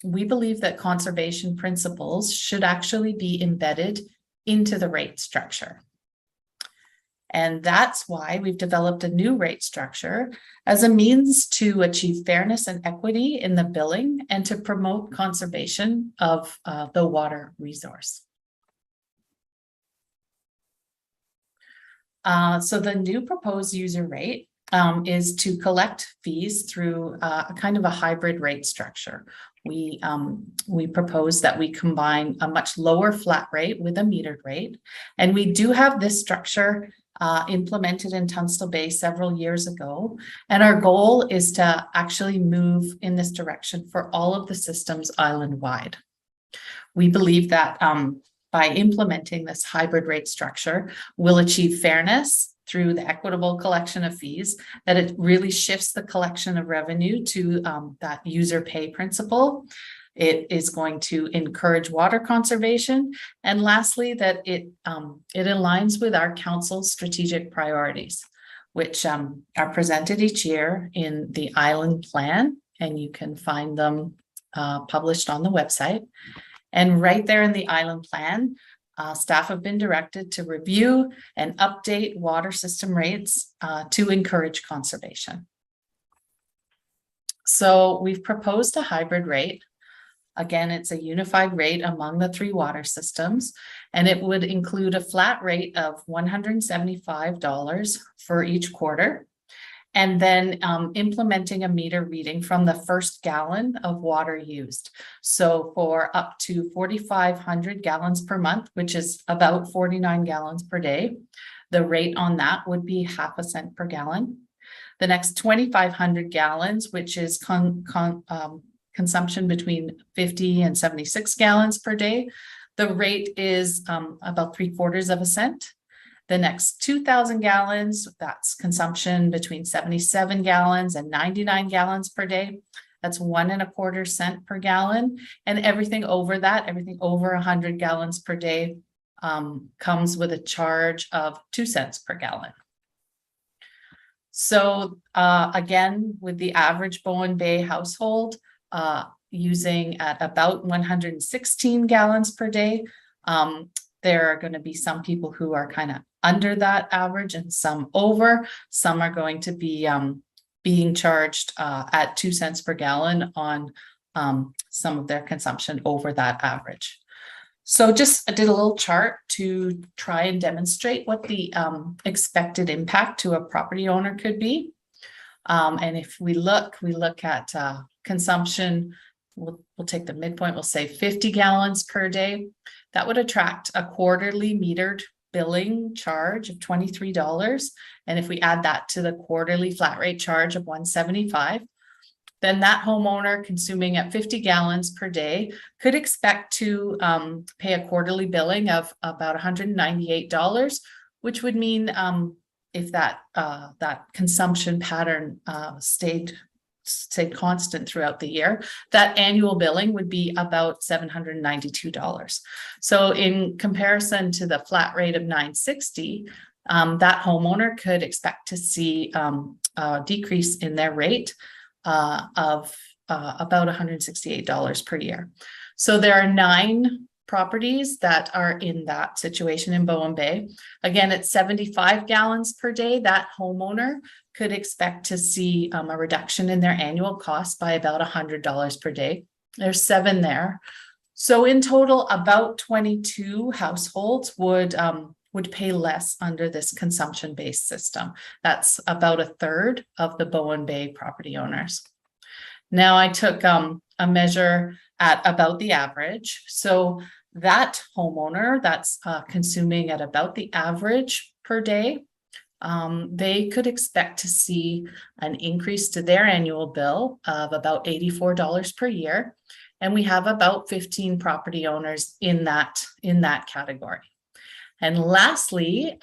we believe that conservation principles should actually be embedded into the rate structure. And that's why we've developed a new rate structure as a means to achieve fairness and equity in the billing and to promote conservation of the water resource. So the new proposed user rate is to collect fees through a kind of a hybrid rate structure. We propose that we combine a much lower flat rate with a metered rate. And we do have this structure implemented in Tunstall Bay several years ago. And our goal is to actually move in this direction for all of the systems island-wide. We believe that by implementing this hybrid rate structure, we'll achieve fairness through the equitable collection of fees, that it really shifts the collection of revenue to that user pay principle. It is going to encourage water conservation. And lastly, that it aligns with our council's strategic priorities. which are presented each year in the island plan, and you can find them published on the website. And right there in the island plan, staff have been directed to review and update water system rates to encourage conservation. So we've proposed a hybrid rate. Again, it's a unified rate among the 3 water systems, and it would include a flat rate of $175 for each quarter, and then implementing a meter reading from the first gallon of water used. So for up to 4,500 gallons per month, which is about 49 gallons per day, the rate on that would be ½ cent per gallon. The next 2,500 gallons, which is consumption between 50 and 76 gallons per day, the rate is about 3/4 cent. The next 2,000 gallons, that's consumption between 77 gallons and 99 gallons per day. That's 1¼ cent per gallon. And everything over that, everything over 100 gallons per day comes with a charge of 2 cents per gallon. So again, with the average Bowen Bay household using at about 116 gallons per day, there are going to be some people who are kind of under that average and some over. Some are going to be being charged at 2 cents per gallon on some of their consumption over that average. So just I did a little chart to try and demonstrate what the expected impact to a property owner could be. And if we look at consumption, we'll take the midpoint, we'll say 50 gallons per day. That would attract a quarterly metered billing charge of $23. And if we add that to the quarterly flat rate charge of $175, then that homeowner consuming at 50 gallons per day could expect to pay a quarterly billing of about $198, which would mean if that consumption pattern stayed constant throughout the year, that annual billing would be about $792. So in comparison to the flat rate of $960, that homeowner could expect to see a decrease in their rate of about $168 per year. So there are 9 properties that are in that situation in Bowen Bay. Again, at 75 gallons per day, that homeowner could expect to see a reduction in their annual cost by about $100 per day. There's 7 there. So in total, about 22 households would pay less under this consumption-based system. That's about 1/3 of the Bowen Bay property owners. Now I took a measure at about the average. So that homeowner that's consuming at about the average per day, they could expect to see an increase to their annual bill of about $84 per year. And we have about 15 property owners in that category. And lastly,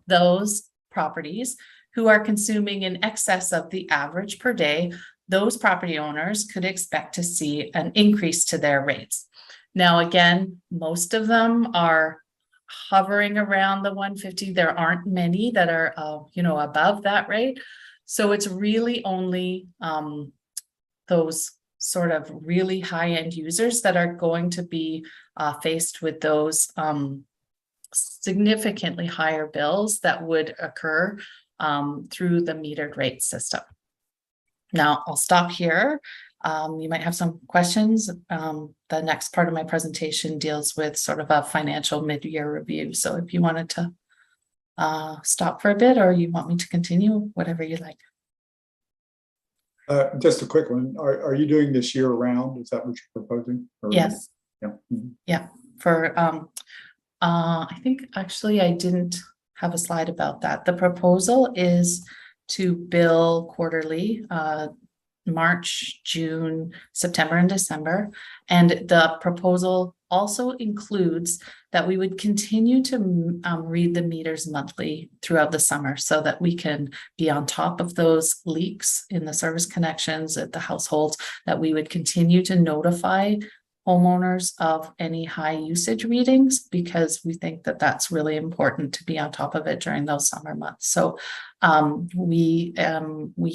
those properties who are consuming in excess of the average per day, those property owners could expect to see an increase to their rates. Now, again, most of them are hovering around the 150. There aren't many that are, above that rate. So it's really only those sort of really high-end users that are going to be faced with those significantly higher bills that would occur through the metered rate system. Now, I'll stop here. You might have some questions. The next part of my presentation deals with sort of a financial mid-year review. So if you wanted to stop for a bit, or you want me to continue, whatever you like. Just a quick one. Are you doing this year round? Is that what you're proposing? Or Yes. Yeah. Yeah. For I think actually I didn't have a slide about that. The proposal is to bill quarterly, March, June, September, and December. And the proposal also includes that we would continue to read the meters monthly throughout the summer so that we can be on top of those leaks in the service connections at the households, that we would continue to notify homeowners of any high usage readings, because we think that that's really important to be on top of it during those summer months. So we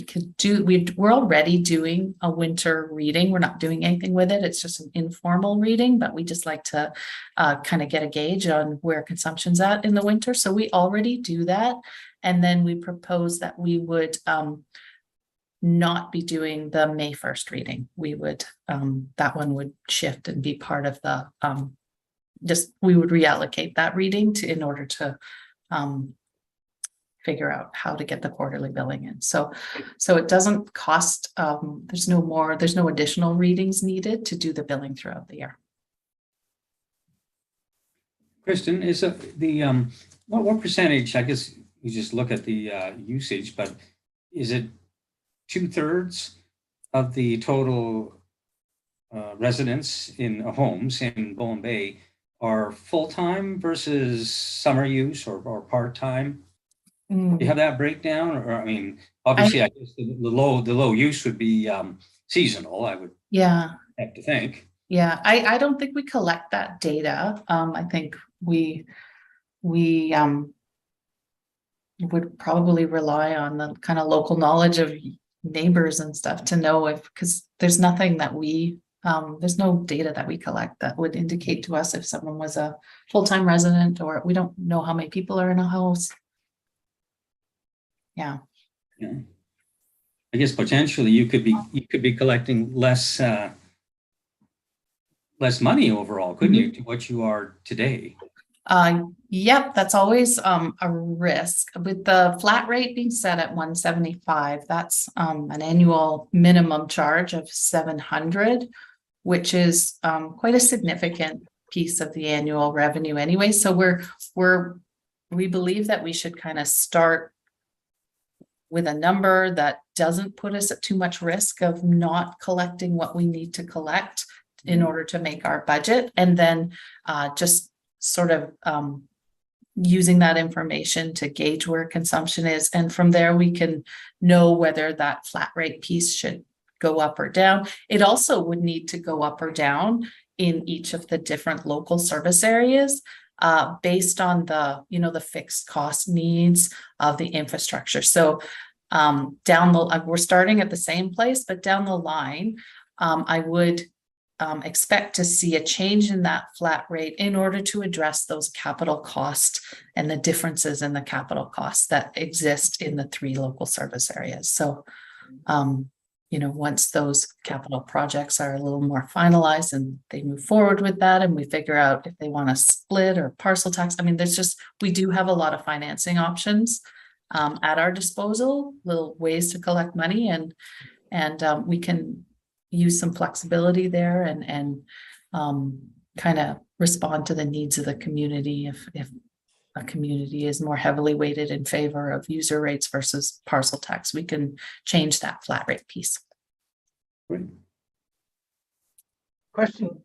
could do, we're already doing a winter reading. We're not doing anything with it. It's just an informal reading, but we just like to kind of get a gauge on where consumption's at in the winter. So we already do that. And then we propose that we would not be doing the May 1st reading. We would, that one would shift and be part of the, we would reallocate that reading in order to figure out how to get the quarterly billing in. So it doesn't cost, there's no additional readings needed to do the billing throughout the year. Kristen, is what percentage, I guess you just look at the usage, but is it 2/3 of the total residents in homes in Bowen Bay are full-time versus summer use or part-time? Do you have that breakdown? Or, I mean, obviously, I guess the low use would be seasonal, I would have to think. Yeah, I don't think we collect that data. I think we would probably rely on the kind of local knowledge of neighbors and stuff to know because there's nothing that there's no data that we collect that would indicate to us if someone was a full-time resident, or we don't know how many people are in a house. Yeah. I guess potentially you could be collecting less money overall, couldn't you, to what you are today? Yep, that's always a risk. With the flat rate being set at 175, that's an annual minimum charge of 700, which is quite a significant piece of the annual revenue anyway. So we believe that we should kind of start with a number that doesn't put us at too much risk of not collecting what we need to collect in order to make our budget, and then just sort of using that information to gauge where consumption is. And from there, we can know whether that flat rate piece should go up or down. It also would need to go up or down in each of the different local service areas based on the fixed cost needs of the infrastructure. So we're starting at the same place, but down the line, I would expect to see a change in that flat rate in order to address those capital costs and the differences in the capital costs that exist in the 3 local service areas. So, once those capital projects are a little more finalized and they move forward with that, and we figure out if they want to split or parcel tax, I mean, we do have a lot of financing options at our disposal, little ways to collect money, and we can use some flexibility there and kind of respond to the needs of the community if a community is more heavily weighted in favor of user rates versus parcel tax. We can change that flat rate piece. Great. Question,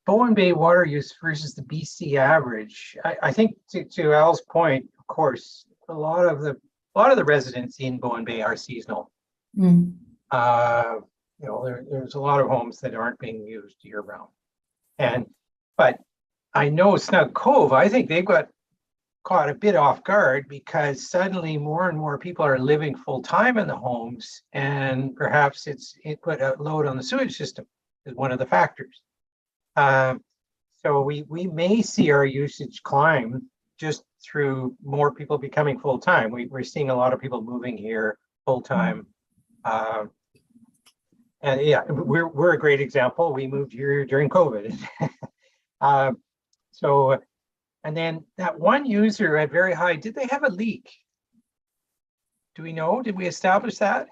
Bowen Bay water use versus the BC average. I think to Al's point, of course, a lot of the residents in Bowen Bay are seasonal. Mm. There's a lot of homes that aren't being used year round. But I know Snug Cove, I think they got caught a bit off guard because suddenly more and more people are living full time in the homes, and perhaps it put a load on the sewage system is one of the factors. So we may see our usage climb just through more people becoming full time. We're seeing a lot of people moving here full time. And yeah, we're a great example. We moved here during COVID. And then that one user at very high, did they have a leak? Do we know? Did we establish that?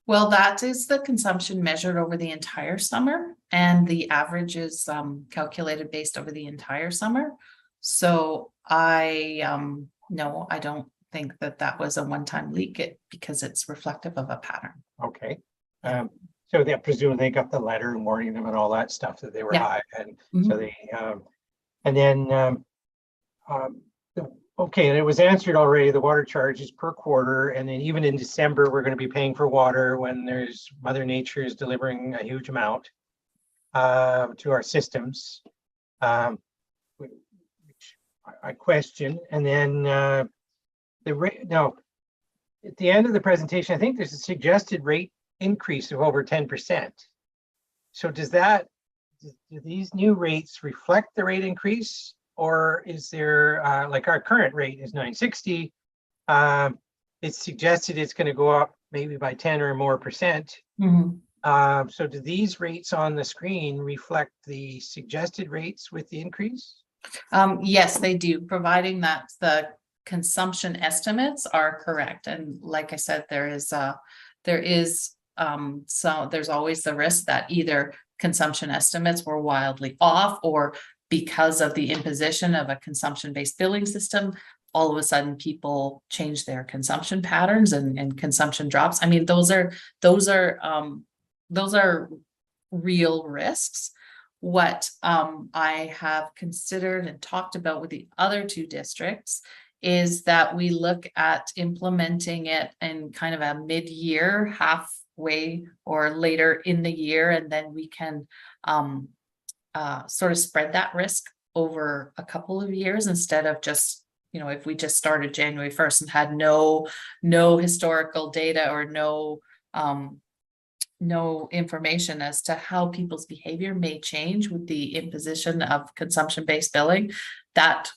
Well, that is the consumption measured over the entire summer, and the average is calculated based over the entire summer. So I don't think that was a one-time leak because it's reflective of a pattern. Okay. So they presumably they got the letter warning them and all that stuff that they were high, and so they and then okay, and it was answered already. The water charge is per quarter, and then even in December we're going to be paying for water when Mother Nature is delivering a huge amount. to our systems, which I question. And then the rate, now, at the end of the presentation, I think there's a suggested rate increase of over 10%. So do these new rates reflect the rate increase, or is there, like our current rate is $9.60? It's suggested it's going to go up maybe by 10 or more %. So do these rates on the screen reflect the suggested rates with the increase? Yes, they do, providing that the consumption estimates are correct. And like I said, there's always the risk that either consumption estimates were wildly off, or because of the imposition of a consumption-based billing system, all of a sudden people change their consumption patterns and consumption drops. I mean, those are real risks. What I have considered and talked about with the other two districts is that we look at implementing it in kind of a mid-year, halfway or later in the year, and then we can sort of spread that risk over a couple of years instead of just, if we just started January 1st and had no historical data or no information as to how people's behavior may change with the imposition of consumption-based billing, that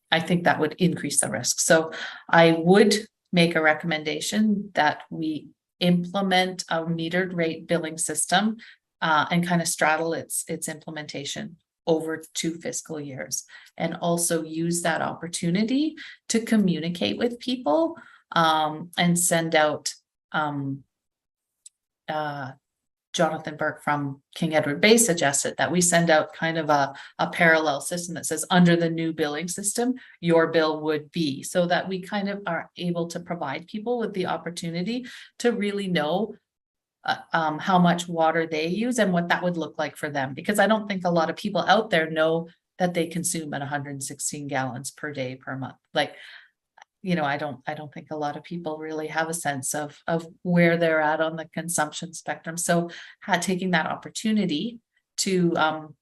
I think that would increase the risk. So I would make a recommendation that we implement a metered rate billing system and kind of straddle its implementation over 2 fiscal years, and also use that opportunity to communicate with people and send out Jonathan Burke from King Edward Bay suggested that we send out kind of a parallel system that says, under the new billing system, your bill would be, so that we kind of are able to provide people with the opportunity to really know how much water they use and what that would look like for them. Because I don't think a lot of people out there know that they consume at 116 gallons per day per month. Like, I don't think a lot of people really have a sense of where they're at on the consumption spectrum. So taking that opportunity to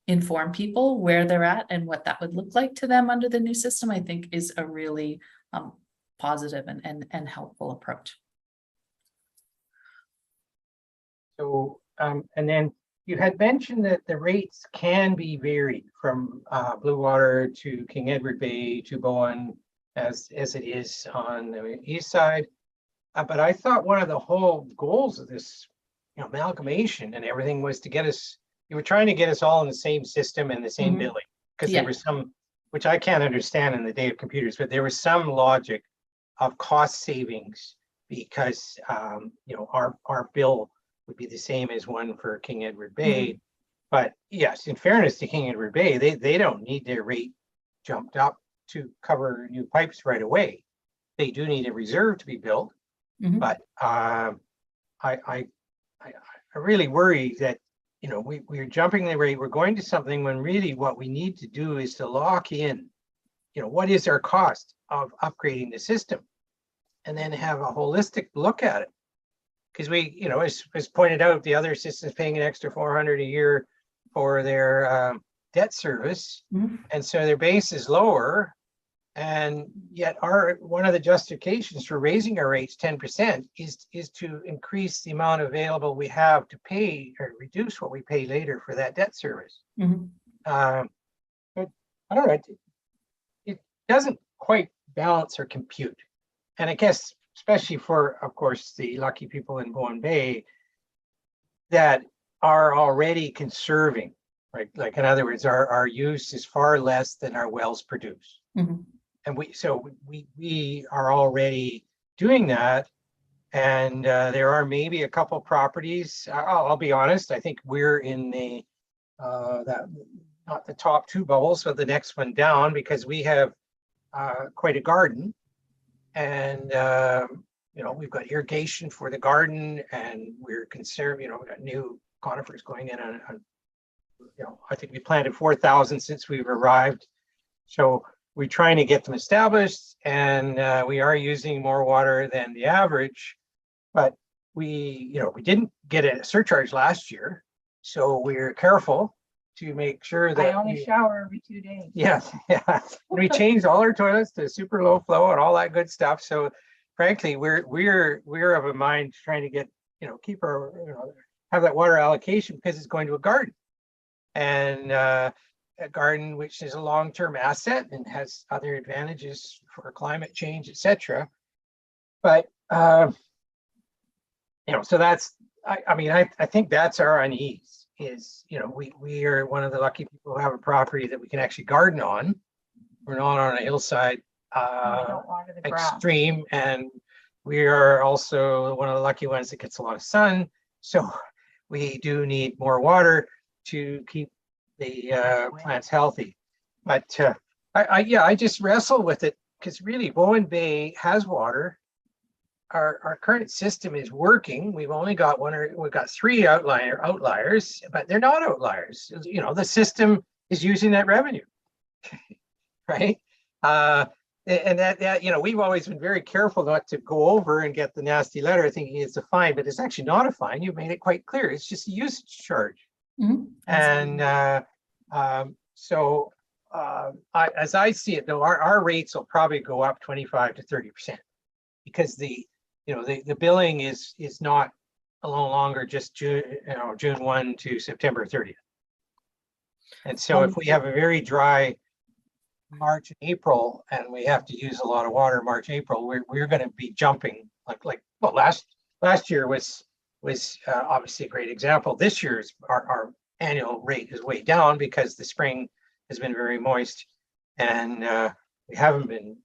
inform people where they're at and what that would look like to them under the new system, I think is a really positive and helpful approach. So, and then you had mentioned that the rates can be varied from Blue Water to King Edward Bay to Bowen, as it is on the east side. But I thought one of the whole goals of this amalgamation and everything was to get us, you were trying to get us all in the same system and the same billing, because there was some, which I can't understand in the day of computers, but there was some logic of cost savings because our bill would be the same as one for King Edward Bay. But yes, in fairness to King Edward Bay, they don't need their rate jumped up to cover new pipes right away. They do need a reserve to be built, but I really worry that we're jumping the rate. We're going to something when really what we need to do is to lock in, what is our cost of upgrading the system, and then have a holistic look at it. Because we, as pointed out, the other system's paying an extra $400 a year for their debt service, and so their base is lower, and yet one of the justifications for raising our rates 10% is to increase the amount available we have to pay, or reduce what we pay later for that debt service. But I don't know, it doesn't quite balance or compute, and I guess especially for, of course, the lucky people in Bowen Bay that are already conserving. Right, like in other words, our use is far less than our wells produce, and we are already doing that. And there are maybe a couple properties. I'll be honest. I think we're in the not the top 2 bubbles, but the next one down, because we have quite a garden, and we've got irrigation for the garden, and we're conserving. We've got new conifers going in on I think we planted 4,000 since we've arrived. So we're trying to get them established, and we are using more water than the average, but we didn't get a surcharge last year. So we're careful to make sure I that only we- shower every 2 days. Yes, yeah. We changed all our toilets to super low flow and all that good stuff. So frankly, we're of a mind trying to get, keep our, have that water allocation because it's going to a garden. And a garden which is a long-term asset and has other advantages for climate change, etc. But so that's, I mean, I think that's our unease is, we are one of the lucky people who have a property that we can actually garden on. We're not on a hillside We don't water the grass. extreme, and we are also one of the lucky ones that gets a lot of sun. So we do need more water to keep the plants healthy. But I just wrestle with it because really Bowen Bay has water. Our current system is working. We've only got we've got 3 outliers, but they're not outliers. The system is using that revenue, right? And that we've always been very careful not to go over and get the nasty letter thinking it's a fine, but it's actually not a fine. You've made it quite clear. It's just a usage charge. Mhm. And as I see it, though, our rates will probably go up 25 to 30% because the billing is not no longer just June 1 to September 30th. And so if we have a very dry March and April, and we have to use a lot of water March, April, we're going to be jumping well, last year was obviously a great example. This year's our annual rate is way down because the spring has been very moist, and we haven't been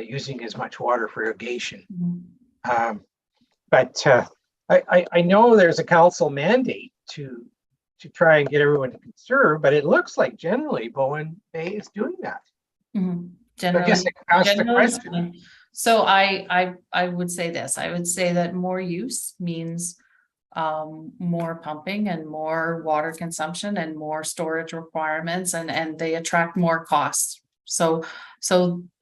using as much water for irrigation. Mhm. But I know there's a council mandate to try and get everyone to conserve, but it looks like generally Bowen Bay is doing that. Mhm. So I guess I asked the Generally question. speaking. So I would say this, I would say that more use means more pumping and more water consumption and more storage requirements, and they attract more costs. So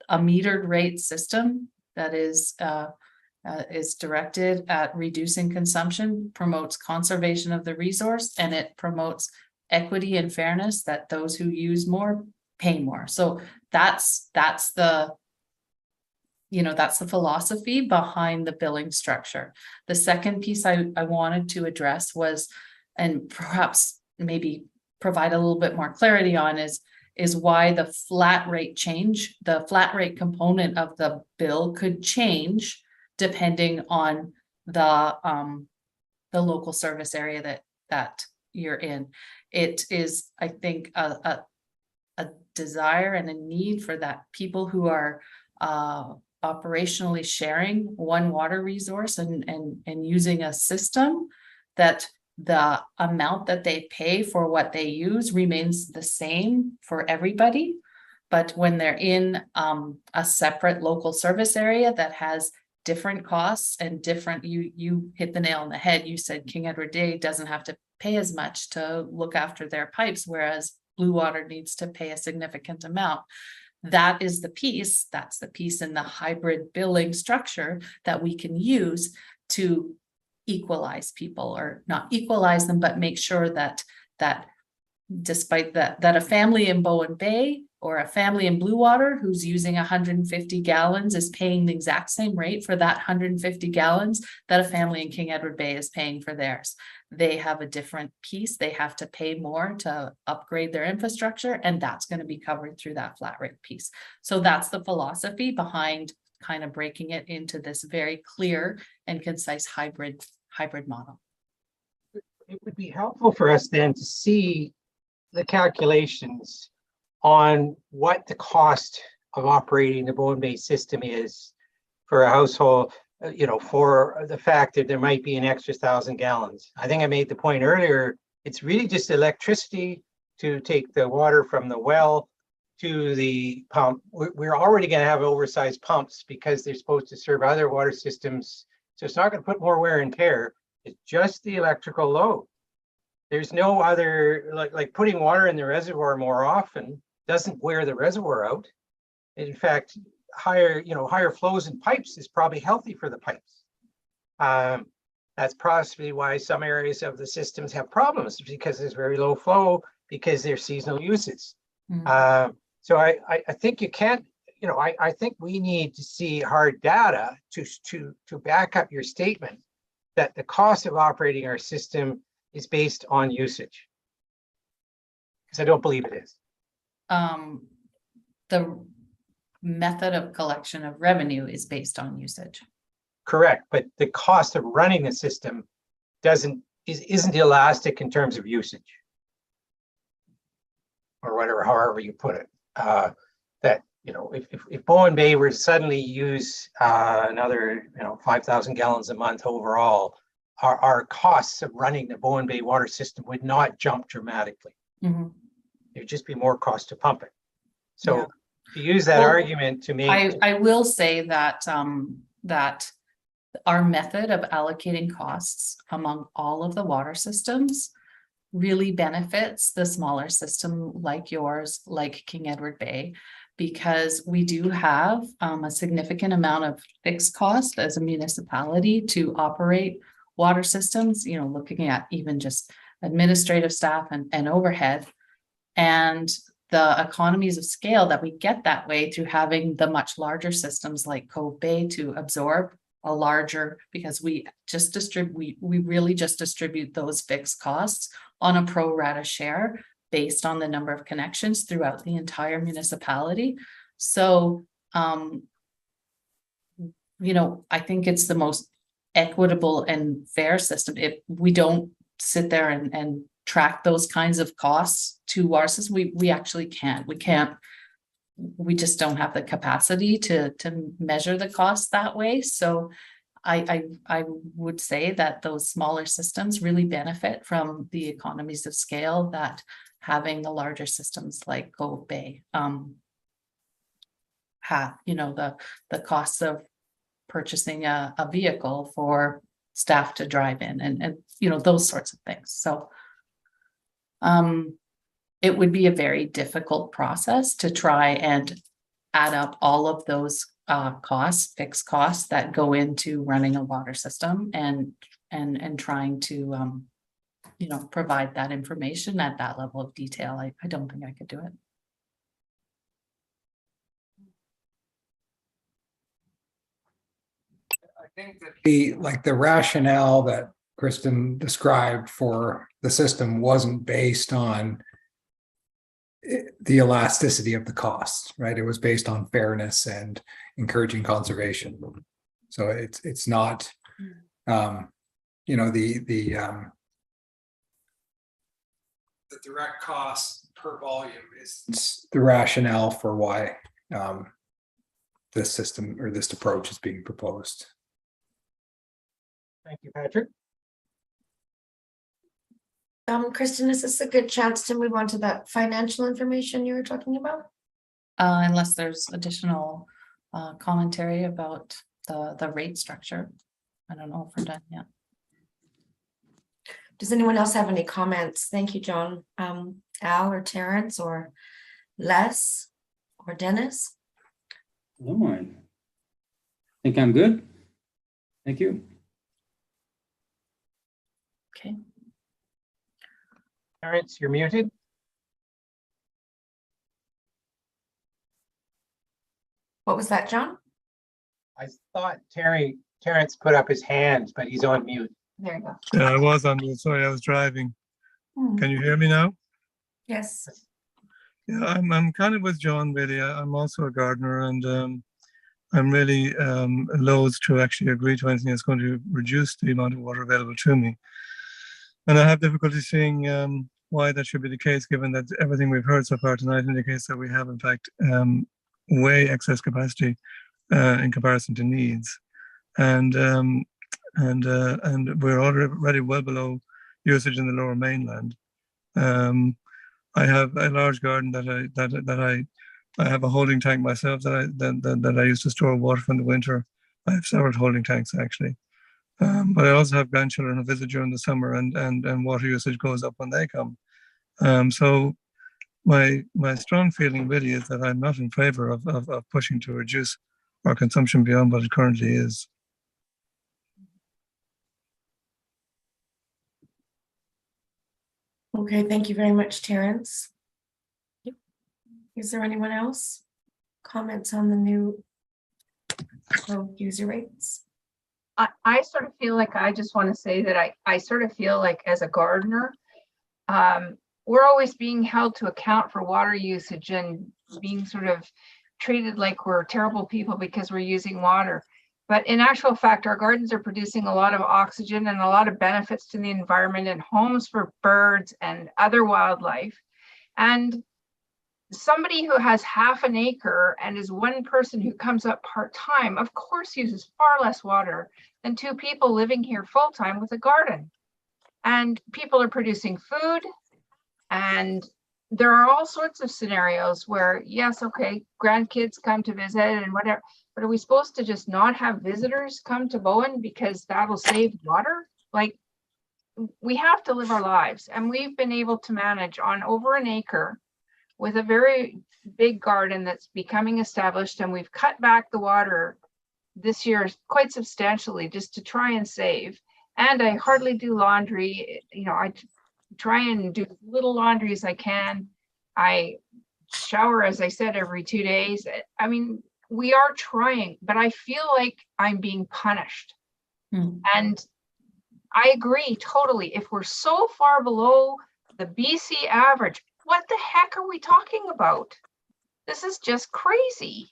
a metered rate system that is directed at reducing consumption promotes conservation of the resource, and it promotes equity and fairness, that those who use more pay more. So that's the philosophy behind the billing structure. The second piece I wanted to address was, and perhaps maybe provide a little bit more clarity on, is why the flat rate component of the bill could change depending on the local service area that you're in. It is, I think, a desire and a need for that people who are operationally sharing one water resource and using a system, that the amount that they pay for what they use remains the same for everybody. But when they're in a separate local service area that has different costs and different, you hit the nail on the head. You said King Edward Day doesn't have to pay as much to look after their pipes, whereas Blue Water needs to pay a significant amount. That's the piece in the hybrid billing structure that we can use to equalize people, or not equalize them, but make sure that despite that a family in Bowen Bay or a family in Blue Water who's using 150 gallons is paying the exact same rate for that 150 gallons that a family in King Edward Bay is paying for theirs. They have a different piece. They have to pay more to upgrade their infrastructure, and that's going to be covered through that flat rate piece. So that's the philosophy behind kind of breaking it into this very clear and concise hybrid model. It would be helpful for us then to see the calculations on what the cost of operating the Bowen Bay system is for a household, for the fact that there might be an extra 1,000 gallons. I think I made the point earlier, it's really just electricity to take the water from the well to the pump. We're already going to have oversized pumps because they're supposed to serve other water systems. So it's not going to put more wear and tear. It's just the electrical load. There's no other, like putting water in the reservoir more often doesn't wear the reservoir out. In fact, higher flows in pipes is probably healthy for the pipes. That's possibly why some areas of the systems have problems, because there's very low flow, because there's seasonal uses. So I think you can't, you know, I think we need to see hard data to back up your statement that the cost of operating our system is based on usage. Because I don't believe it is. The method of collection of revenue is based on usage. Correct, but the cost of running the system isn't elastic in terms of usage. Or whatever, however you put it. That, you know, if Bowen Bay were to suddenly use another, 5,000 gallons a month overall, our costs of running the Bowen Bay water system would not jump dramatically. There'd just be more cost to pump it. So to use that argument to make, I will say that that our method of allocating costs among all of the water systems really benefits the smaller system like yours, like King Edward Bay, because we do have a significant amount of fixed cost as a municipality to operate water systems, you know, looking at even just administrative staff and overhead. And the economies of scale that we get that way through having the much larger systems like Cove Bay to absorb a larger, because we really just distribute those fixed costs on a pro rata share based on the number of connections throughout the entire municipality. So, you know, I think it's the most equitable and fair system. If we don't sit there and track those kinds of costs to our system, we actually can't. We just don't have the capacity to measure the cost that way. So I would say that those smaller systems really benefit from the economies of scale that having the larger systems like Cove Bay have, you know, the costs of purchasing a vehicle for staff to drive in and you know, those sorts of things. So it would be a very difficult process to try and add up all of those costs, fixed costs that go into running a water system and trying to you know, provide that information at that level of detail. I don't think I could do it. I think that the rationale that Kristen described for the system wasn't based on the elasticity of the cost, right? It was based on fairness and encouraging conservation. So it's not, you know, the direct cost per volume is the rationale for why this system or this approach is being proposed. thank you, Patrick. Kristen, is this a good chance to move on to that financial information you were talking about? Unless there's additional commentary about the rate structure. I don't know if we're done yet. Does anyone else have any comments? Thank you, John. Al or Terrence or Les or Dennis? No, I think I'm good. Thank you. Okay. Terrence, you're muted. What was that, John? I thought Terrence put up his hands, but he's on mute. There you go. Yeah, I was on mute. Sorry, I was driving. Can you hear me now? Yes. Yeah, I'm kind of with John, really. I'm also a gardener, and I'm really loath to actually agree to anything that's going to reduce the amount of water available to me. And I have difficulty seeing why that should be the case, given that everything we've heard so far tonight indicates that we have, in fact, way excess capacity in comparison to needs, and we're already well below usage in the Lower Mainland. I have a large garden that I have a holding tank myself that I use to store water from the winter. I have several holding tanks actually, but I also have grandchildren who visit during the summer, and water usage goes up when they come. So my strong feeling really is that I'm not in favor of pushing to reduce our consumption beyond what it currently is. Okay, thank you very much, Terrence. Is there anyone else? Comments on the new user rates? I sort of feel like, I just want to say that I sort of feel like as a gardener, we're always being held to account for water usage and being sort of treated like we're terrible people because we're using water. But in actual fact, our gardens are producing a lot of oxygen and a lot of benefits to the environment and homes for birds and other wildlife. And somebody who has half an acre and is one person who comes up part-time, of course, uses far less water than two people living here full-time with a garden. And people are producing food, and there are all sorts of scenarios where, yes, okay, grandkids come to visit and whatever, but are we supposed to just not have visitors come to Bowen because that'll save water? Like, we have to live our lives, and we've been able to manage on over an acre with a very big garden that's becoming established, and we've cut back the water this year quite substantially just to try and save. And I hardly do laundry. You know, I try and do little laundry as I can. I shower, as I said, every 2 days. I mean, we are trying, but I feel like I'm being punished. And I agree totally. If we're so far below the BC average, what the heck are we talking about? This is just crazy.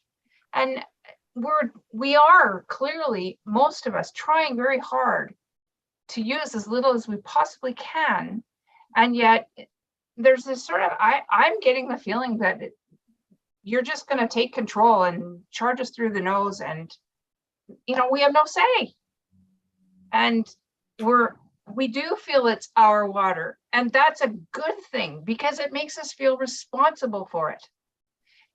And we are clearly, most of us, trying very hard to use as little as we possibly can. And yet there's this sort of, I'm getting the feeling that you're just going to take control and charge us through the nose, and, you know, we have no say. And we do feel it's our water, and that's a good thing because it makes us feel responsible for it.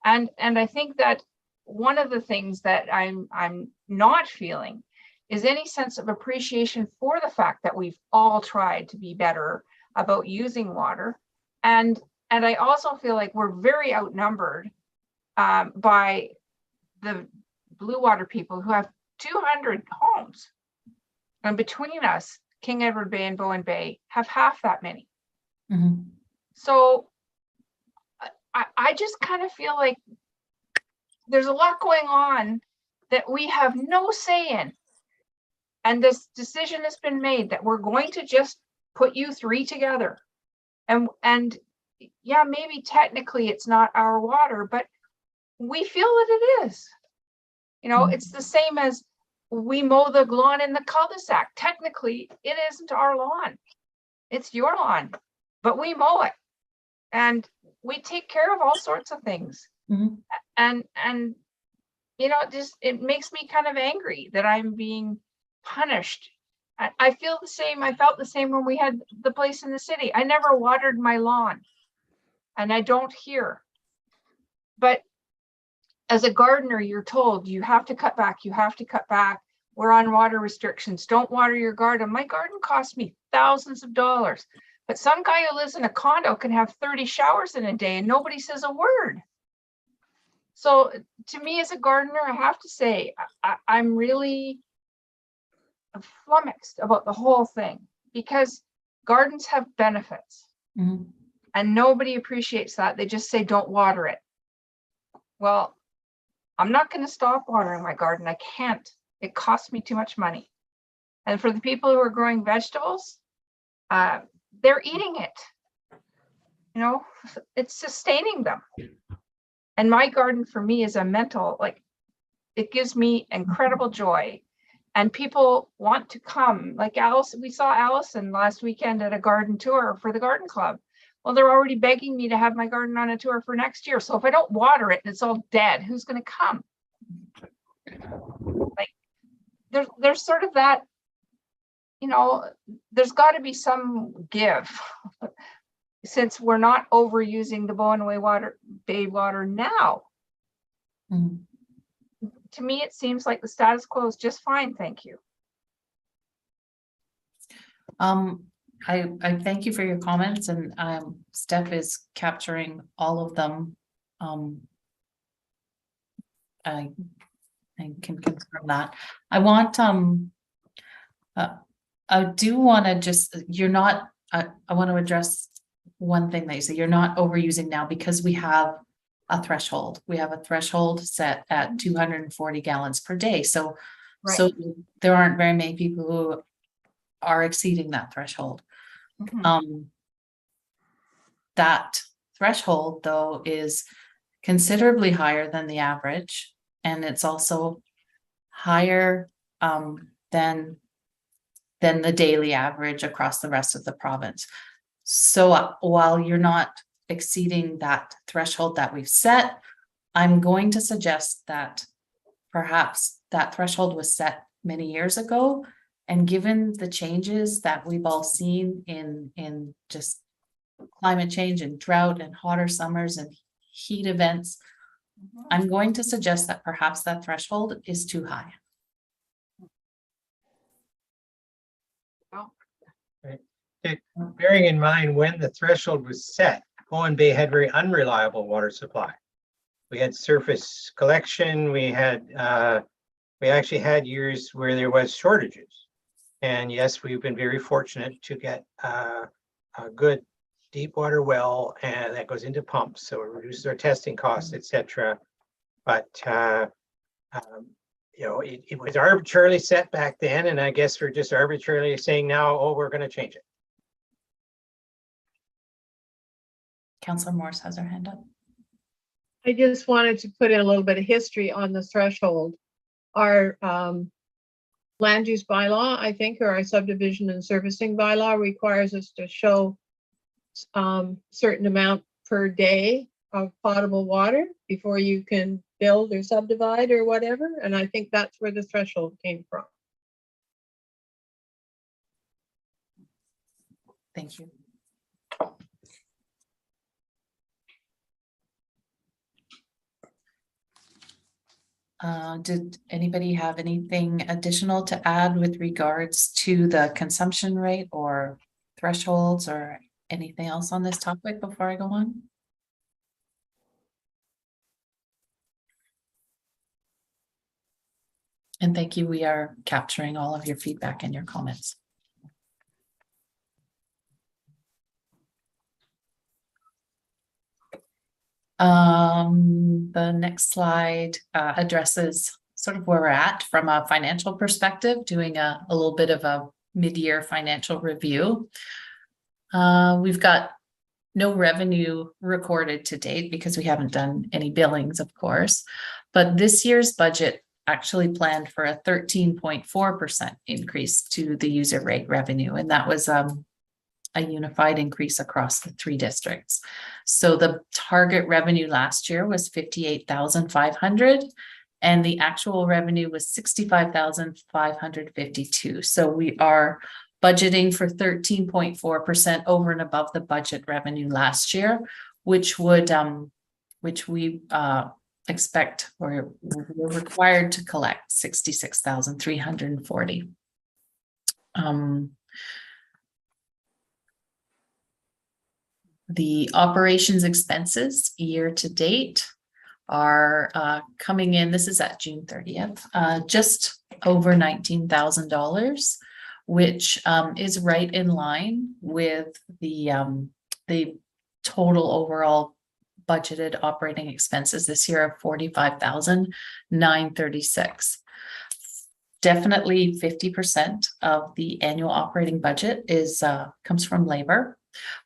And I think that one of the things that I'm not feeling is any sense of appreciation for the fact that we've all tried to be better about using water. And I also feel like we're very outnumbered by the Blue Water people who have 200 homes. And between us, King Edward Bay and Bowen Bay have half that many. So I just kind of feel like there's a lot going on that we have no say in. And this decision has been made that we're going to just put you three together. And yeah, maybe technically it's not our water, but we feel that it is. You know, it's the same as we mow the lawn in the cul-de-sac. Technically, it isn't our lawn. It's your lawn, but we mow it. And we take care of all sorts of things. And you know, it makes me kind of angry that I'm being punished. I feel the same. I felt the same when we had the place in the city. I never watered my lawn, and I don't here. But as a gardener, you're told you have to cut back. You have to cut back. We're on water restrictions. Don't water your garden. My garden cost me thousands of dollars. But some guy who lives in a condo can have 30 showers in a day and nobody says a word. So to me as a gardener, I have to say, I'm really flummoxed about the whole thing because gardens have benefits and nobody appreciates that. They just say, don't water it. Well, I'm not going to stop watering my garden. I can't. It costs me too much money. And for the people who are growing vegetables, they're eating it. You know, it's sustaining them. And my garden for me is a mental, like, it gives me incredible joy. And people want to come. Like Alice, we saw Allison last weekend at a garden tour for the garden club. Well, they're already begging me to have my garden on a tour for next year. So if I don't water it and it's all dead, who's going to come? Like, there's sort of that, you know, there's got to be some give since we're not overusing the Bowen Bay water now. To me, it seems like the status quo is just fine. Thank you. I thank you for your comments, and Steph is capturing all of them. I can confirm that. I want I do want to just, you're not, I want to address one thing that you say, you're not overusing now because we have a threshold. We have a threshold set at 240 gallons per day. So, so there aren't very many people who are exceeding that threshold. Mhm. That threshold, though, is considerably higher than the average, and it's also higher than the daily average across the rest of the province. So while you're not exceeding that threshold that we've set, I'm going to suggest that perhaps that threshold was set many years ago, and given the changes that we've all seen in just climate change and drought and hotter summers and heat events, I'm going to suggest that perhaps that threshold is too high. Bearing in mind when the threshold was set, Bowen Bay had very unreliable water supply. We had surface collection, we actually had years where there was shortages. And yes, we've been very fortunate to get a good deep water well, and that goes into pumps, so it reduces our testing costs, etc. But you know, it was arbitrarily set back then, and I guess we're just arbitrarily saying now, oh, we're going to change it. Councillor Morris has her hand up. I just wanted to put in a little bit of history on the threshold. Our land use bylaw, I think, or our subdivision and servicing bylaw requires us to show certain amount per day of potable water before you can build or subdivide or whatever. And I think that's where the threshold came from. Thank you. Did anybody have anything additional to add with regards to the consumption rate or thresholds or anything else on this topic before I go on? And thank you. We are capturing all of your feedback and your comments. The next slide addresses sort of where we're at from a financial perspective, doing a little bit of a mid-year financial review. We've got no revenue recorded to date because we haven't done any billings, of course, but this year's budget actually planned for a 13.4% increase to the user rate revenue, and that was a unified increase across the 3 districts. So the target revenue last year was 58,500 and the actual revenue was 65,552. So we are budgeting for 13.4% over and above the budget revenue last year, which would which we expect or we're required to collect 66,340. The operations expenses year to date are coming in, this is at June 30th, just over $19,000, which is right in line with the total overall budgeted operating expenses this year of $45,936. Definitely 50% of the annual operating budget is comes from labor.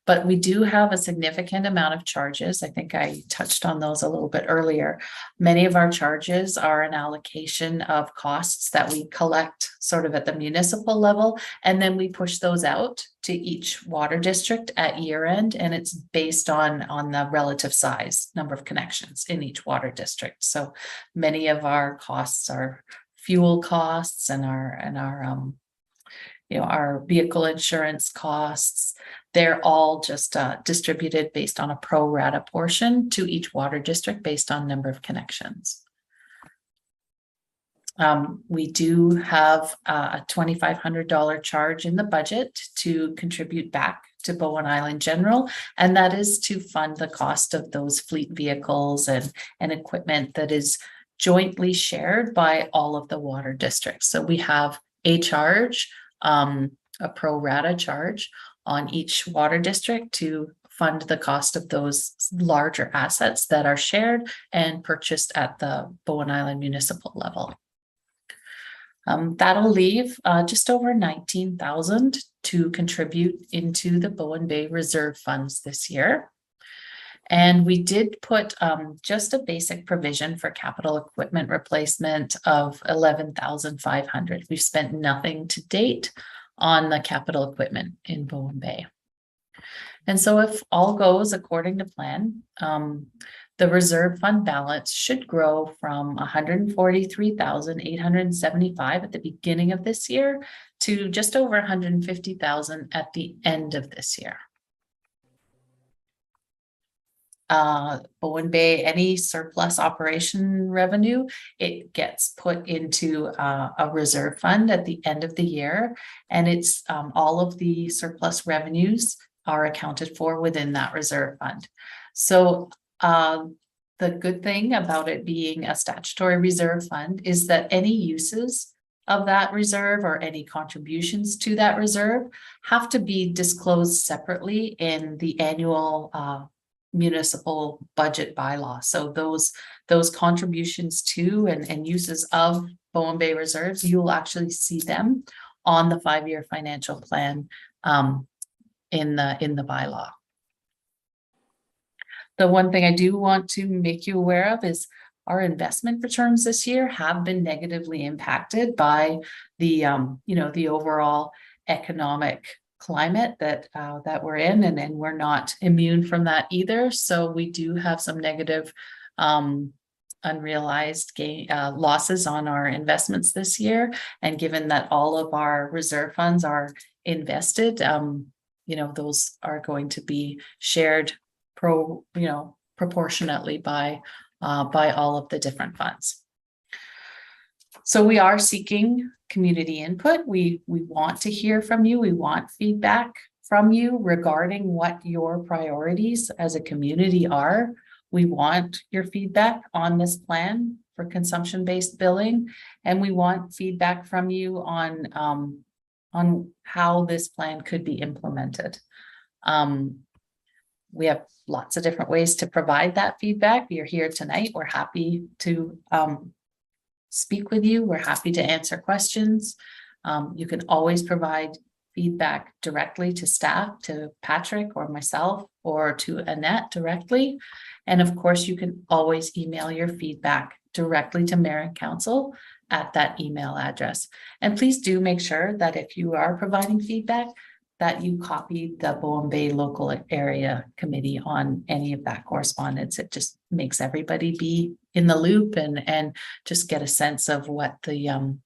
But we do have a significant amount of charges. I think I touched on those a little bit earlier. Many of our charges are an allocation of costs that we collect sort of at the municipal level, and then we push those out to each water district at year end, and it's based on the relative size, number of connections in each water district. So many of our costs are fuel costs and our our vehicle insurance costs. They're all just distributed based on a pro rata portion to each water district based on number of connections. We do have a $2,500 charge in the budget to contribute back to Bowen Island General, and that is to fund the cost of those fleet vehicles and equipment that is jointly shared by all of the water districts. So we have a charge, a pro rata charge on each water district to fund the cost of those larger assets that are shared and purchased at the Bowen Island municipal level. That'll leave just over 19,000 to contribute into the Bowen Bay Reserve funds this year. And we did put just a basic provision for capital equipment replacement of 11,500. We've spent nothing to date on the capital equipment in Bowen Bay. And so if all goes according to plan, the reserve fund balance should grow from 143,875 at the beginning of this year to just over 150,000 at the end of this year. Bowen Bay, any surplus operation revenue, it gets put into a reserve fund at the end of the year, and it's all of the surplus revenues are accounted for within that reserve fund. So the good thing about it being a statutory reserve fund is that any uses of that reserve or any contributions to that reserve have to be disclosed separately in the annual municipal budget bylaw. So those contributions to and uses of Bowen Bay reserves, you will actually see them on the 5-year financial plan in the bylaw. The one thing I do want to make you aware of is our investment returns this year have been negatively impacted by the the overall economic climate that we're in, and we're not immune from that either. So we do have some negative unrealized gain losses on our investments this year. And given that all of our reserve funds are invested, those are going to be shared proportionately by all of the different funds. So we are seeking community input. We want to hear from you. We want feedback from you regarding what your priorities as a community are. We want your feedback on this plan for consumption-based billing, and we want feedback from you on how this plan could be implemented. We have lots of different ways to provide that feedback. You're here tonight. We're happy to speak with you. We're happy to answer questions. You can always provide feedback directly to staff, to Patrick or myself, or to Annette directly. And of course, you can always email your feedback directly to Mayor and Council at that email address. And please do make sure that if you are providing feedback, that you copy the Bowen Bay Local Area Committee on any of that correspondence. It just makes everybody be in the loop and just get a sense of what the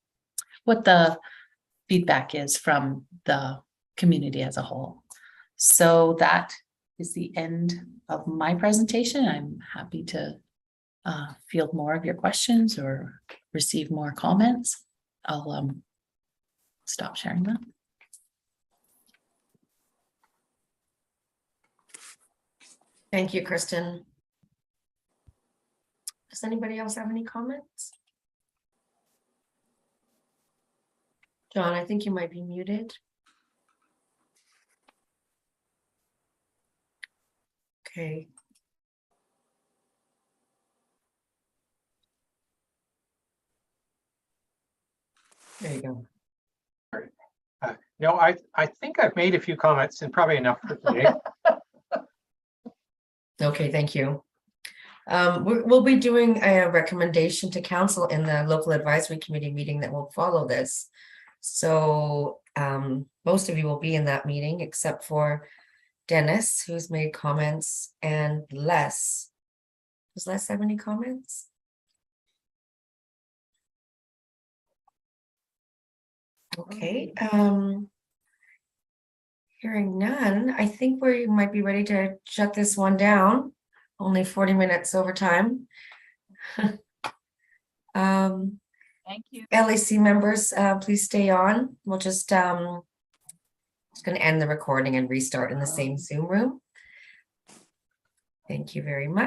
feedback is from the community as a whole. So that is the end of my presentation. I'm happy to field more of your questions or receive more comments. I'll stop sharing that. Thank you, Kristen. Does anybody else have any comments? John, I think you might be muted. Okay. There you go. No, I think I've made a few comments and probably enough for today. Okay, thank you. We'll be doing a recommendation to council in the local advisory committee meeting that will follow this. So most of you will be in that meeting except for Dennis, who's made comments, and Les. Does Les have any comments? Okay. Hearing none, I think we might be ready to shut this one down. Only 40 minutes over time. Thank you. LAC members, please stay on. We'll just going to end the recording and restart in the same Zoom room. Thank you very much.